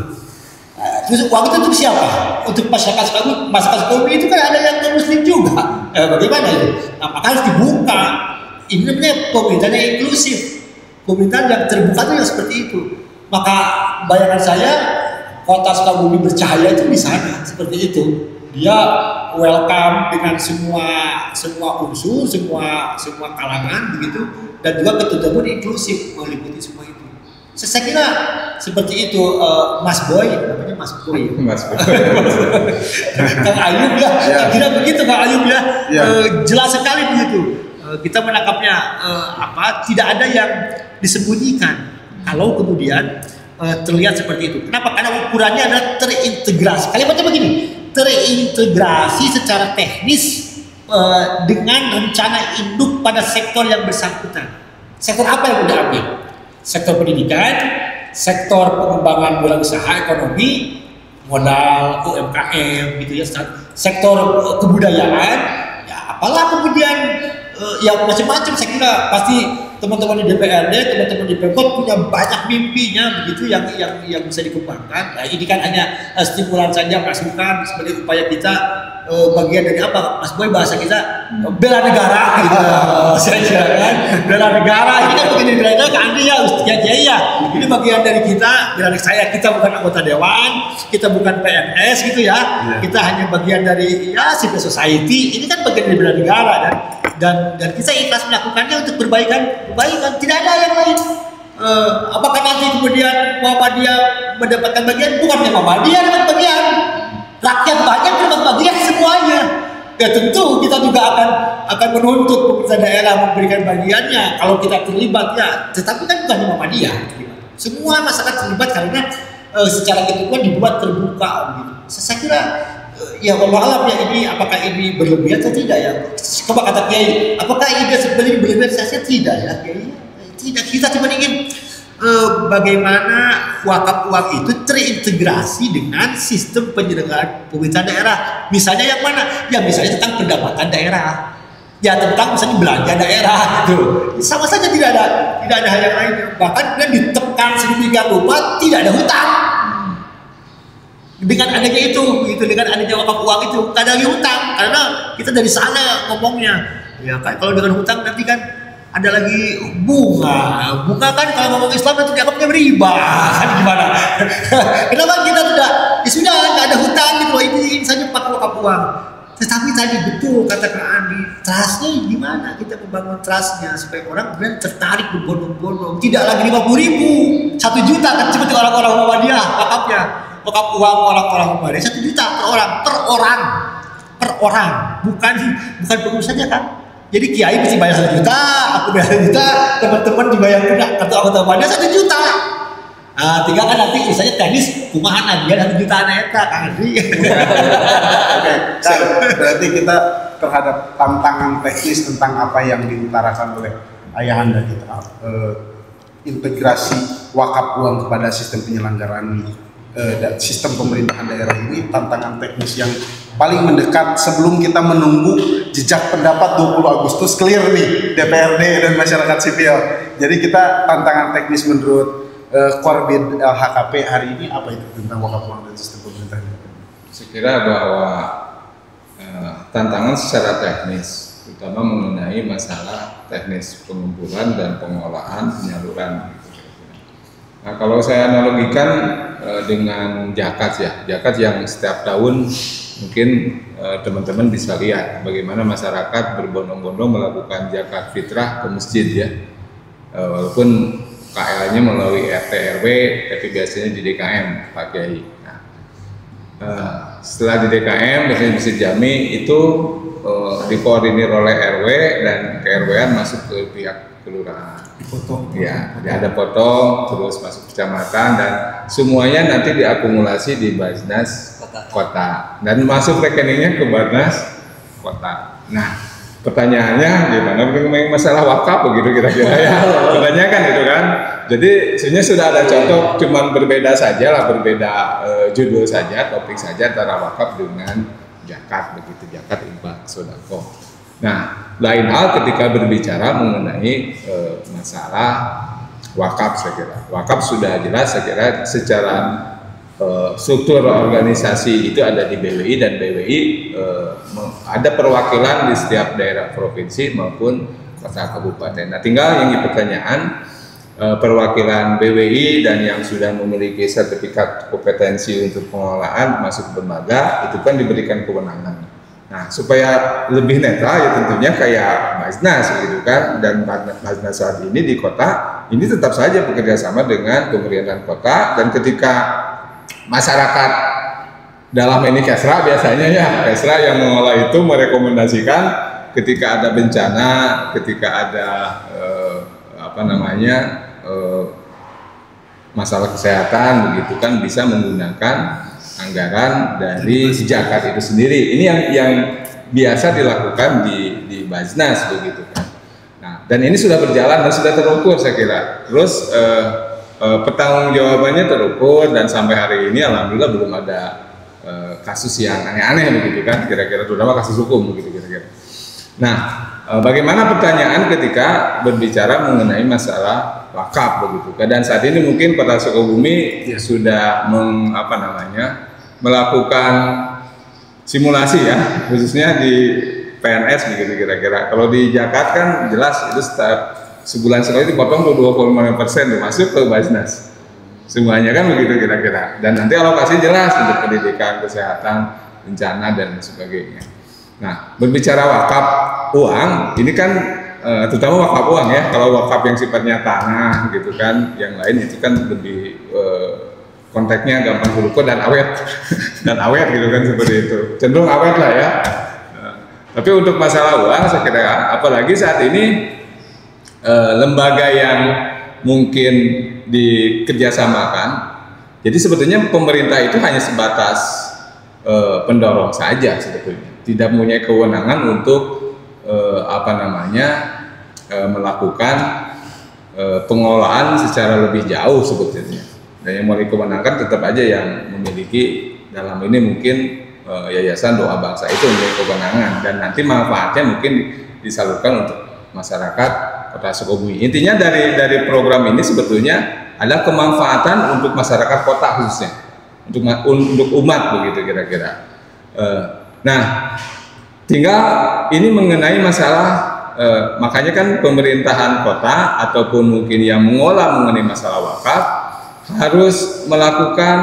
Speaker 3: Terus uang itu untuk siapa? Untuk masyarakat Sukabumi itu kan ada yang non muslim juga. Bagaimana itu? Nah, maka harus dibuka. Ini namanya pemerintahan yang inklusif. Pemerintahan yang terbuka itu yang seperti itu. Maka bayangan saya kota Sukabumi bercahaya itu di sana seperti itu. Dia welcome dengan semua unsur, semua kalangan begitu, dan juga ketentuan inklusif meliputi semua itu. Saya kira seperti itu, Mas Boy, namanya Mas Boy. Kang Ayub ya, saya kira begitu Kang Ayub ya. Jelas sekali begitu. Kita menangkapnya tidak ada yang disembunyikan. Kalau kemudian terlihat seperti itu. Kenapa? Karena ukurannya adalah terintegrasi. Kalimatnya begini, terintegrasi secara teknis dengan rencana induk pada sektor yang bersangkutan. Sektor apa yang udah ambil? Sektor pendidikan, sektor pengembangan wirausaha ekonomi, modal, UMKM gitu ya, sektor kebudayaan, ya apalah kemudian yang macam-macam. Saya kira pasti teman-teman di DPRD, teman-teman di Pemkot punya banyak mimpinya begitu yang bisa dikembangkan. Nah, ini kan hanya stimulan saja, masukan sebagai upaya kita bagian dari apa? Mas Boy bahasa kita bela negara gitu. Saya kira kan bela negara ini kan begini bela negara kan ya ya. Ini bagian dari kita, bela negara. Kita bukan anggota dewan, kita bukan PNS gitu ya. Kita hanya bagian dari civil society. Ini kan bagian dari bela negara dan dan kita ikhlas melakukannya untuk perbaikan, tidak ada yang lain. Apakah nanti kemudian Muhammadiyah mendapatkan bagian? Bukan Muhammadiyah dapat bagian, rakyat banyak dapat bagian semuanya. Ya tentu kita juga akan menuntut pemerintah daerah memberikan bagiannya kalau kita terlibat ya. Tetapi kan bukan Muhammadiyah. Semua masyarakat terlibat karena secara ketentuan dibuat terbuka gitu. Saya kira ya Allah alam ya, ini apakah ini berlebihan atau tidak ya? Coba kata Kiai, apakah ini sebenarnya berlebihan? Saya tidak ya Kiai. Tidak, kita cuma ingin bagaimana wakaf uang itu terintegrasi dengan sistem penyelenggaraan pemerintah daerah. Misalnya yang mana? Ya misalnya tentang pendapatan daerah. Ya tentang misalnya belanja daerah gitu. Sama saja tidak ada hal yang lain. Bahkan kemudian ditekan sedemikian rupa tidak ada hutang. Dengan adanya itu, dengan adanya wakaf uang itu, tidak ada lagi hutang karena kita dari sana ngomongnya. Ya kan kalau dengan hutang nanti kan ada lagi bunga kan kalau ngomong Islam itu dianggapnya riba kan gimana? Kenapa kita tidak? Ya sudah nggak ada hutang gitu, ini saja pakai wakaf uang. Tetapi tadi betul kata Kak Andi, trustnya gimana kita membangun trustnya supaya orang kemudian tertarik berbondong-bondong, tidak lagi 50.000, 1 juta kan seperti orang-orang Muhammadiyah wakafnya, wakaf uang orang-orang Muhammadiyah 1 juta per orang, bukan pengurusannya kan. Jadi Kiai mesti bayar 1 juta, aku bayar 1 juta, teman-teman juga yang punya kartu anggota Muhammadiyah 1 juta. Nah, tinggal kan nanti misalnya teknis kumahan aja 1 juta neta Kang Andri.
Speaker 1: Oke, berarti kita terhadap tantangan teknis tentang apa yang diutarakan oleh ayahanda kita, integrasi wakaf uang kepada sistem penyelenggaraan dan sistem pemerintahan daerah ini tantangan teknis yang paling mendekat sebelum kita menunggu jejak pendapat 20 Agustus clear nih DPRD dan masyarakat sipil. Jadi kita tantangan teknis menurut Korbit LHKP hari ini apa itu tentang wakaf uang dan sistem pemerintahan?
Speaker 4: Saya kira bahwa tantangan secara teknis, terutama mengenai masalah teknis pengumpulan dan pengolahan penyaluran. Nah, kalau saya analogikan dengan zakat yang setiap tahun mungkin teman-teman bisa lihat bagaimana masyarakat berbondong-bondong melakukan zakat fitrah ke masjid ya, walaupun KL-nya melalui RT RW, tapi biasanya di DKM Pak Kiai. Nah, setelah di DKM biasanya di Masjid Jami itu dikoordinir oleh RW dan ke-RW-an masuk ke pihak kelurahan.
Speaker 3: Dipotong.
Speaker 4: Ya, ada potong terus masuk kecamatan dan semuanya nanti diakumulasi di Basnas kota dan masuk rekeningnya ke Basnas kota. Nah, pertanyaannya gimana mengenai masalah wakaf begitu kira-kira ya? Pertanyaan kan itu kan. Jadi sebenarnya sudah ada contoh, cuman berbeda saja lah, berbeda judul saja, topik saja antara wakaf dengan zakat begitu, zakat infak sedekah. Nah, lain hal ketika berbicara mengenai masalah wakaf saya kira. Wakaf sudah jelas saya kira secara struktur organisasi itu ada di BWI dan BWI ada perwakilan di setiap daerah provinsi maupun kota kabupaten. Nah, tinggal yang pertanyaan perwakilan BWI dan yang sudah memiliki sertifikat kompetensi untuk pengelolaan masuk lembaga itu kan diberikan kewenangan. Nah, supaya lebih netral ya tentunya kayak Basnas gitu kan, dan Basnas saat ini di kota ini tetap saja bekerja sama dengan pemerintahan kota, dan ketika masyarakat dalam ini Kesra biasanya ya Kesra yang mengelola itu merekomendasikan ketika ada bencana, ketika ada masalah kesehatan begitu kan bisa menggunakan anggaran dari zakat itu sendiri. Ini yang biasa dilakukan di Basnas begitu kan. Nah, dan ini sudah berjalan dan sudah terukur saya kira. Terus pertanggungjawabannya terukur dan sampai hari ini alhamdulillah belum ada kasus yang aneh-aneh begitu kan, kira-kira terutama kasus hukum begitu kira-kira. Nah, bagaimana pertanyaan ketika berbicara mengenai masalah wakaf begitu kan, dan saat ini mungkin Kota Sukabumi sudah melakukan simulasi ya, khususnya di PNS begitu kira-kira. Kalau di Jakarta kan jelas itu setiap sebulan sekali dipotong 25% masuk ke Basnas. Semuanya kan begitu kira-kira. Dan nanti alokasi jelas untuk pendidikan, kesehatan, bencana dan sebagainya. Nah, berbicara wakaf uang, ini kan terutama wakaf uang ya. Kalau wakaf yang sifatnya tanah gitu kan, yang lain itu kan lebih konteksnya gampang berukur dan awet dan awet gitu kan, seperti itu. Cenderung awet lah ya. Tapi untuk masalah uang, saya kira apalagi saat ini lembaga yang mungkin dikerjasamakan. Jadi sebetulnya pemerintah itu hanya sebatas pendorong saja sebetulnya, tidak punya kewenangan untuk melakukan pengolahan secara lebih jauh sebetulnya. Dan yang mau dikewenangkan tetap aja yang memiliki, dalam ini mungkin Yayasan Doa Bangsa itu memiliki kewenangan, dan nanti manfaatnya mungkin disalurkan untuk masyarakat Kota Sukabumi. Intinya dari program ini sebetulnya ada kemanfaatan untuk masyarakat kota khususnya, untuk umat begitu kira-kira. Nah, tinggal ini mengenai masalah makanya kan pemerintahan kota ataupun mungkin yang mengolah mengenai masalah wakaf harus melakukan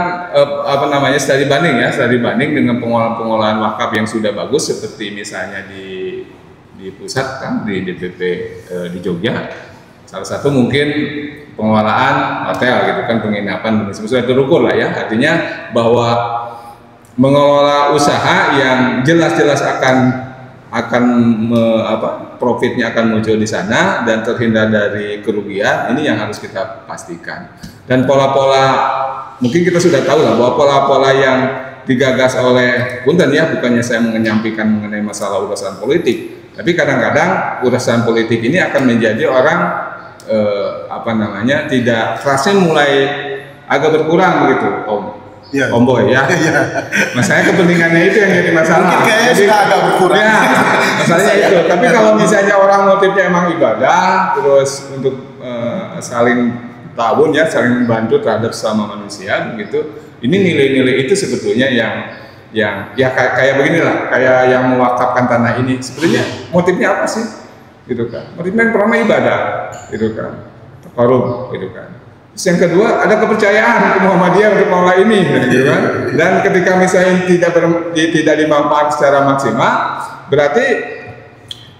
Speaker 4: studi banding dengan pengolahan wakaf yang sudah bagus, seperti misalnya di pusat kan di DPP di Jogja. Salah satu mungkin pengolahan hotel gitu kan, penginapan sudah terukur lah ya. Artinya bahwa mengelola usaha yang jelas-jelas profitnya akan muncul di sana dan terhindar dari kerugian, ini yang harus kita pastikan. Dan pola-pola mungkin kita sudah tahu lah bahwa pola-pola yang digagas oleh punten ya, bukannya saya menyampaikan mengenai masalah urusan politik, tapi kadang-kadang urusan politik ini akan menjadi orang tidak trustnya mulai agak berkurang begitu, Om Boy ya. Masalahnya kepentingannya itu yang jadi masalah.
Speaker 1: Mungkin kayaknya sudah agak berkurang.
Speaker 4: Ya, masalahnya itu. Tapi kalau misalnya orang motifnya emang ibadah, terus untuk saling ta'awun ya, saling membantu terhadap sesama manusia begitu. Ini nilai-nilai itu sebetulnya yang kayak beginilah, kayak yang mewakafkan tanah ini. Sebetulnya motifnya apa sih? Gitu kan. Motifnya pertama ibadah, gitu kan. Takarub, gitu kan. Terus yang kedua ada kepercayaan ke Muhammadiyah untuk mengelola ini, gitu kan. Dan ketika misalnya tidak dimanfaatkan secara maksimal, berarti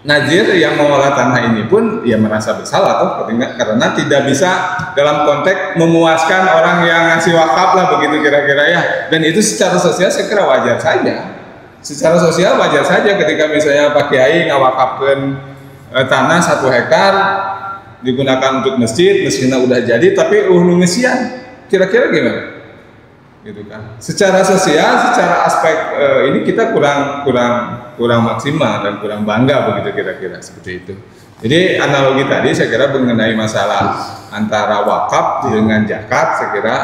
Speaker 4: nazir yang mengelola tanah ini pun ya merasa bersalah toh, karena tidak bisa dalam konteks memuaskan orang yang ngasih wakaf lah begitu kira-kira ya. Dan itu secara sosial saya kira wajar saja. Secara sosial wajar saja ketika misalnya Pak Kiai ngawakafkan tanah 1 hektar digunakan untuk masjidnya udah jadi, tapi ngesian, kira-kira gimana? Gitu kan. Secara sosial, secara aspek ini kita kurang maksimal dan kurang bangga begitu kira-kira seperti itu. Jadi analogi tadi saya kira mengenai masalah antara wakaf dengan zakat, saya kira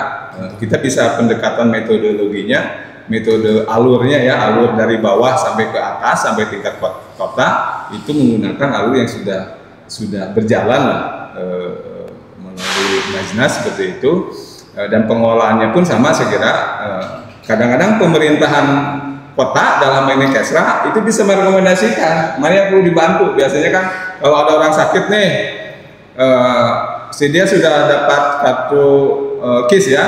Speaker 4: kita bisa pendekatan metodologinya, metode alurnya ya, alur dari bawah sampai ke atas sampai tingkat kota itu menggunakan alur yang sudah berjalan lah melalui Majnas seperti itu. Dan pengolahannya pun sama saya kira. Kadang-kadang pemerintahan kota dalam ini Kesra itu bisa merekomendasikan mana yang perlu dibantu. Biasanya kan kalau ada orang sakit nih, dia sudah dapat kartu KIS ya,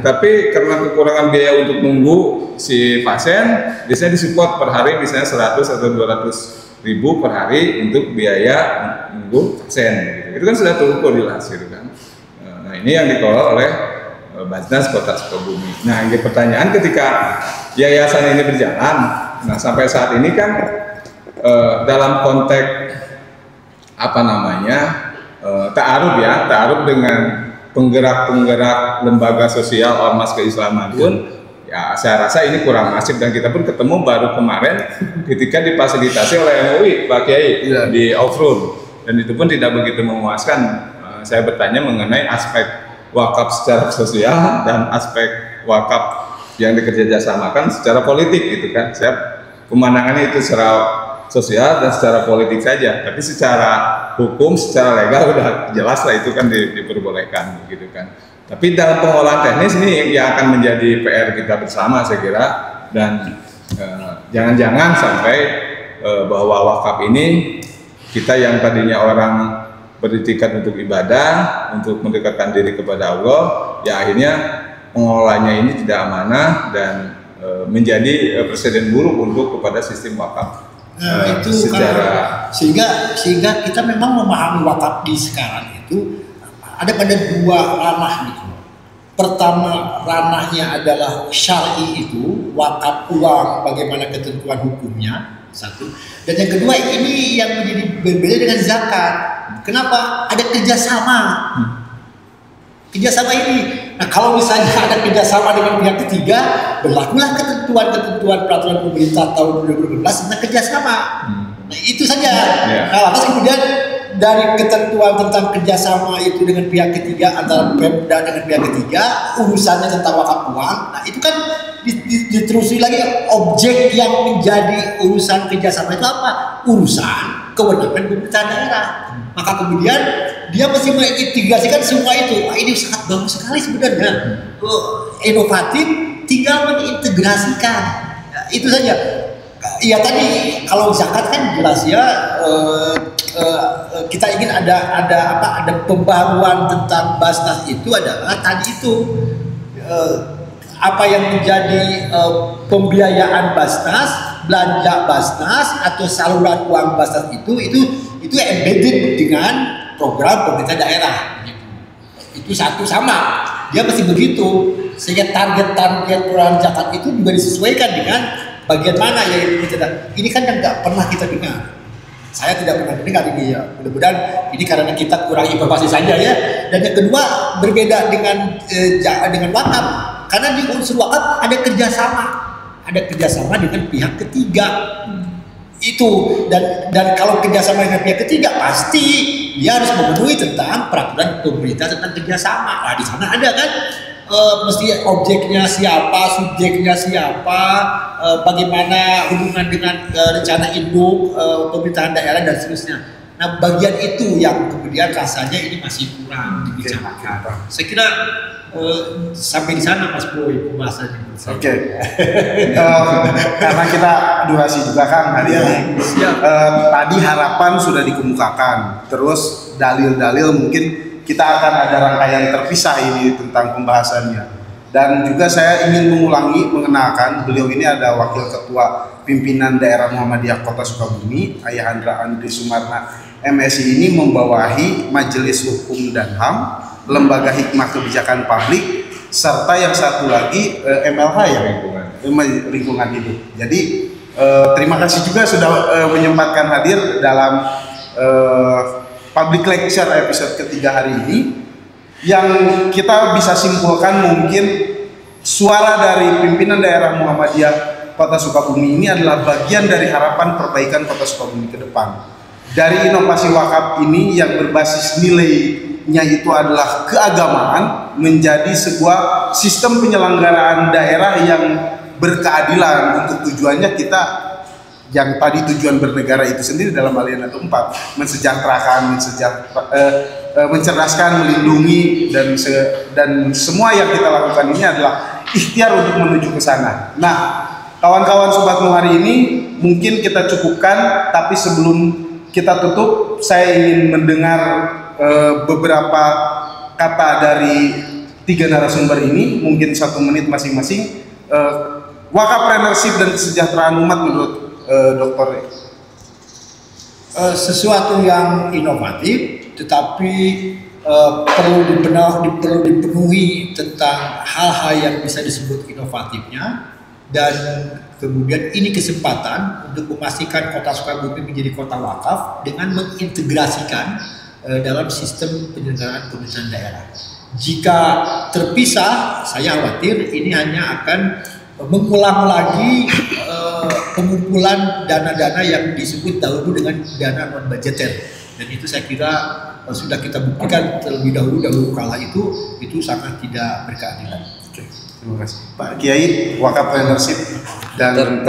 Speaker 4: tapi karena kekurangan biaya untuk nunggu si pasien, biasanya disupport per hari misalnya 100 atau 200 ribu per hari untuk biaya nunggu pasien. Gitu. Itu kan sudah terukur jelas gitu kan. Nah ini yang dikelola oleh Basnas Kota Sukabumi. Nah, ini pertanyaan ketika yayasan ini berjalan, nah sampai saat ini kan dalam konteks ta'aruf dengan penggerak-penggerak lembaga sosial ormas keislaman pun, ya saya rasa ini kurang masif dan kita pun ketemu baru kemarin ketika difasilitasi oleh MUI Pak Kiai di off-road dan itu pun tidak begitu memuaskan. Saya bertanya mengenai aspek wakaf secara sosial dan aspek wakaf yang dikerjasamakan secara politik gitu kan. Saya pemandangannya itu secara sosial dan secara politik saja, tapi secara hukum, secara legal udah jelas lah itu kan diperbolehkan gitu kan. Tapi dalam pengolahan teknis ini yang akan menjadi PR kita bersama saya kira, dan jangan-jangan sampai bahwa wakaf ini kita yang tadinya orang beritikat untuk ibadah, untuk mendekatkan diri kepada Allah, ya akhirnya pengelolanya ini tidak amanah dan menjadi presiden buruk untuk kepada sistem wakaf
Speaker 3: itu
Speaker 4: secara
Speaker 3: sehingga kita memang memahami wakaf di sekarang itu ada pada dua ranah gitu. Pertama ranahnya adalah syar'i, itu wakaf uang, bagaimana ketentuan hukumnya, satu. Dan yang kedua ini yang menjadi berbeda dengan zakat. Kenapa? Ada kerjasama. Kerjasama ini. Nah kalau misalnya ada kerjasama dengan pihak ketiga, berlakulah ketentuan-ketentuan peraturan pemerintah tahun 2012 tentang kerjasama. Nah itu saja. Nah lantas kemudian dari ketentuan tentang kerjasama itu dengan pihak ketiga, antara Pemda dengan pihak ketiga, urusannya tentang wakaf uang, nah itu kan diterusuri lagi objek yang menjadi urusan kerjasama itu apa? Urusan kewenangan pemerintah daerah. Maka kemudian dia mesti mengintegrasikan semua itu. Wah, ini sangat bagus sekali sebenarnya, inovatif, tinggal mengintegrasikan. Ya, itu saja. Ya tadi kalau zakat kan jelas ya, kita ingin ada pembaruan tentang Basnas itu adalah tadi itu apa yang menjadi pembiayaan Basnas, belanja Basnas atau saluran uang Basnas itu embedded dengan program pemerintah daerah. Itu satu sama, dia mesti begitu, sehingga target-target peran zakat itu juga disesuaikan dengan bagian mana yang kita. Ini kan yang nggak pernah kita dengar. Saya tidak pernah dengar ini ya. Mudah-mudahan ini karena kita kurang informasi saja ya. Dan yang kedua berbeda dengan wakaf, karena di unsur wakaf ada kerjasama dengan pihak ketiga. Itu dan kalau kerjasama dengan pihak ketiga pasti dia harus memenuhi tentang peraturan pemerintah tentang kerjasama. Nah di sana ada kan mesti objeknya siapa, subjeknya siapa, bagaimana hubungan dengan rencana induk pemerintahan daerah dan seterusnya. Nah bagian itu yang kemudian rasanya ini masih kurang dibicarakan. Saya kira sampai di sana Mas Boy pembahasannya.
Speaker 1: Oke. Karena kita durasi juga Kang hari ini. Tadi harapan sudah dikemukakan, terus dalil-dalil mungkin kita akan ada rangkaian terpisah ini tentang pembahasannya. Dan juga saya ingin mengenalkan beliau ini ada Wakil Ketua Pimpinan Daerah Muhammadiyah Kota Sukabumi, Ayahandra Andri Sumarna MSI, ini membawahi Majelis Hukum dan HAM, Lembaga Hikmah Kebijakan Publik, serta yang satu lagi MLH ya, lingkungan hidup. Jadi terima kasih juga sudah menyempatkan hadir dalam public lecture episode ketiga hari ini. Yang kita bisa simpulkan mungkin suara dari pimpinan daerah Muhammadiyah Kota Sukabumi ini adalah bagian dari harapan perbaikan Kota Sukabumi ke depan. Dari inovasi wakaf ini yang berbasis nilainya itu adalah keagamaan menjadi sebuah sistem penyelenggaraan daerah yang berkeadilan. Untuk tujuannya kita yang tadi tujuan bernegara itu sendiri dalam alinea 4 mensejahterakan, mencerdaskan, melindungi dan semua yang kita lakukan ini adalah ikhtiar untuk menuju ke sana. Nah, kawan-kawan Sobat Nuh hari ini mungkin kita cukupkan, tapi sebelum kita tutup saya ingin mendengar beberapa kata dari tiga narasumber ini, mungkin 1 menit masing-masing. Wakapreneurship dan kesejahteraan umat menurut Dokter.
Speaker 3: Sesuatu yang inovatif, tetapi perlu dipenuhi tentang hal-hal yang bisa disebut inovatifnya, dan kemudian ini kesempatan untuk memastikan Kota Sukabumi menjadi kota wakaf dengan mengintegrasikan dalam sistem penyelenggaraan pemerintahan daerah. Jika terpisah, saya khawatir ini hanya akan mengulang lagi pengumpulan dana-dana yang disebut dahulu dengan dana non budgeter, dan itu saya kira sudah kita buktikan terlebih dahulu kala itu sangat tidak berkeadilan.
Speaker 1: Oke, terima kasih Pak Kiai. Wakapreneurship dan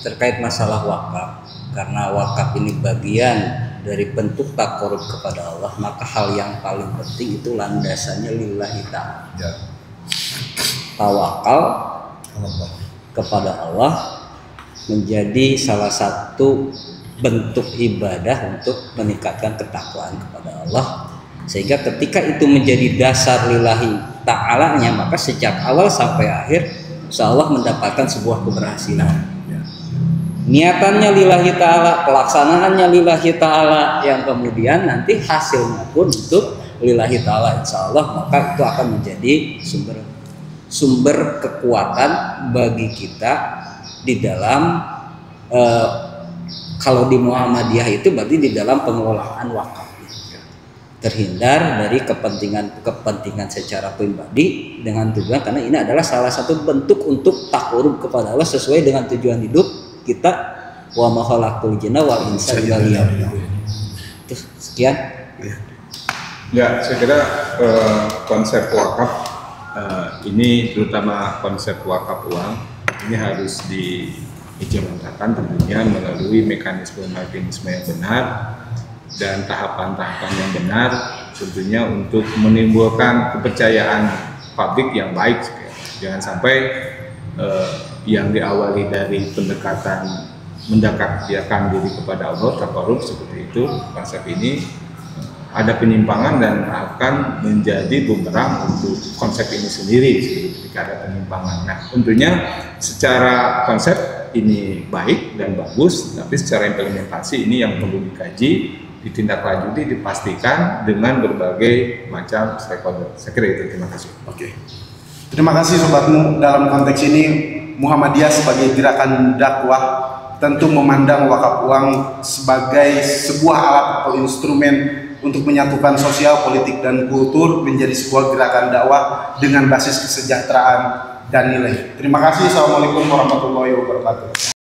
Speaker 2: terkait masalah wakaf, karena wakaf ini bagian dari bentuk takarub kepada Allah, maka hal yang paling penting itu landasannya lillahi ta'ala. Tawakal kepada Allah menjadi salah satu bentuk ibadah untuk meningkatkan ketakwaan kepada Allah, sehingga ketika itu menjadi dasar lillahi ta'alanya, maka sejak awal sampai akhir insya Allah mendapatkan sebuah keberhasilan. niatannya lillahi ta'ala, pelaksanaannya lillahi ta'ala, yang kemudian nanti hasilnya pun untuk lillahi ta'ala insya Allah, maka itu akan menjadi sumber kekuatan bagi kita di dalam kalau di Muhammadiyah itu berarti di dalam pengelolaan wakaf, terhindar dari kepentingan secara pribadi dengan tujuan, karena ini adalah salah satu bentuk untuk takarub kepada Allah sesuai dengan tujuan hidup kita, wa ma khalaqtul jinna wal insa illa liya'budun. Terus sekian.
Speaker 4: Ya, saya kira konsep wakaf ini, terutama konsep wakaf uang, ini harus diimplementasikan tentunya melalui mekanisme yang benar dan tahapan-tahapan yang benar, tentunya untuk menimbulkan kepercayaan publik yang baik. Jangan sampai yang diawali dari pendekatan mendekatkan diri kepada Allah, takarub seperti itu, konsep ini ada penyimpangan dan akan menjadi bumerang untuk konsep ini sendiri ketika ada penyimpangan. Nah, tentunya secara konsep ini baik dan bagus, tapi secara implementasi ini yang perlu dikaji, ditindaklanjuti, dipastikan dengan berbagai macam stakeholder. Saya kira itu. Terima kasih.
Speaker 1: Oke. Terima kasih sobatmu. Dalam konteks ini Muhammadiyah sebagai gerakan dakwah tentu memandang wakaf uang sebagai sebuah alat atau instrumen untuk menyatukan sosial, politik, dan kultur menjadi sebuah gerakan dakwah dengan basis kesejahteraan dan nilai. Terima kasih. Assalamualaikum warahmatullahi wabarakatuh.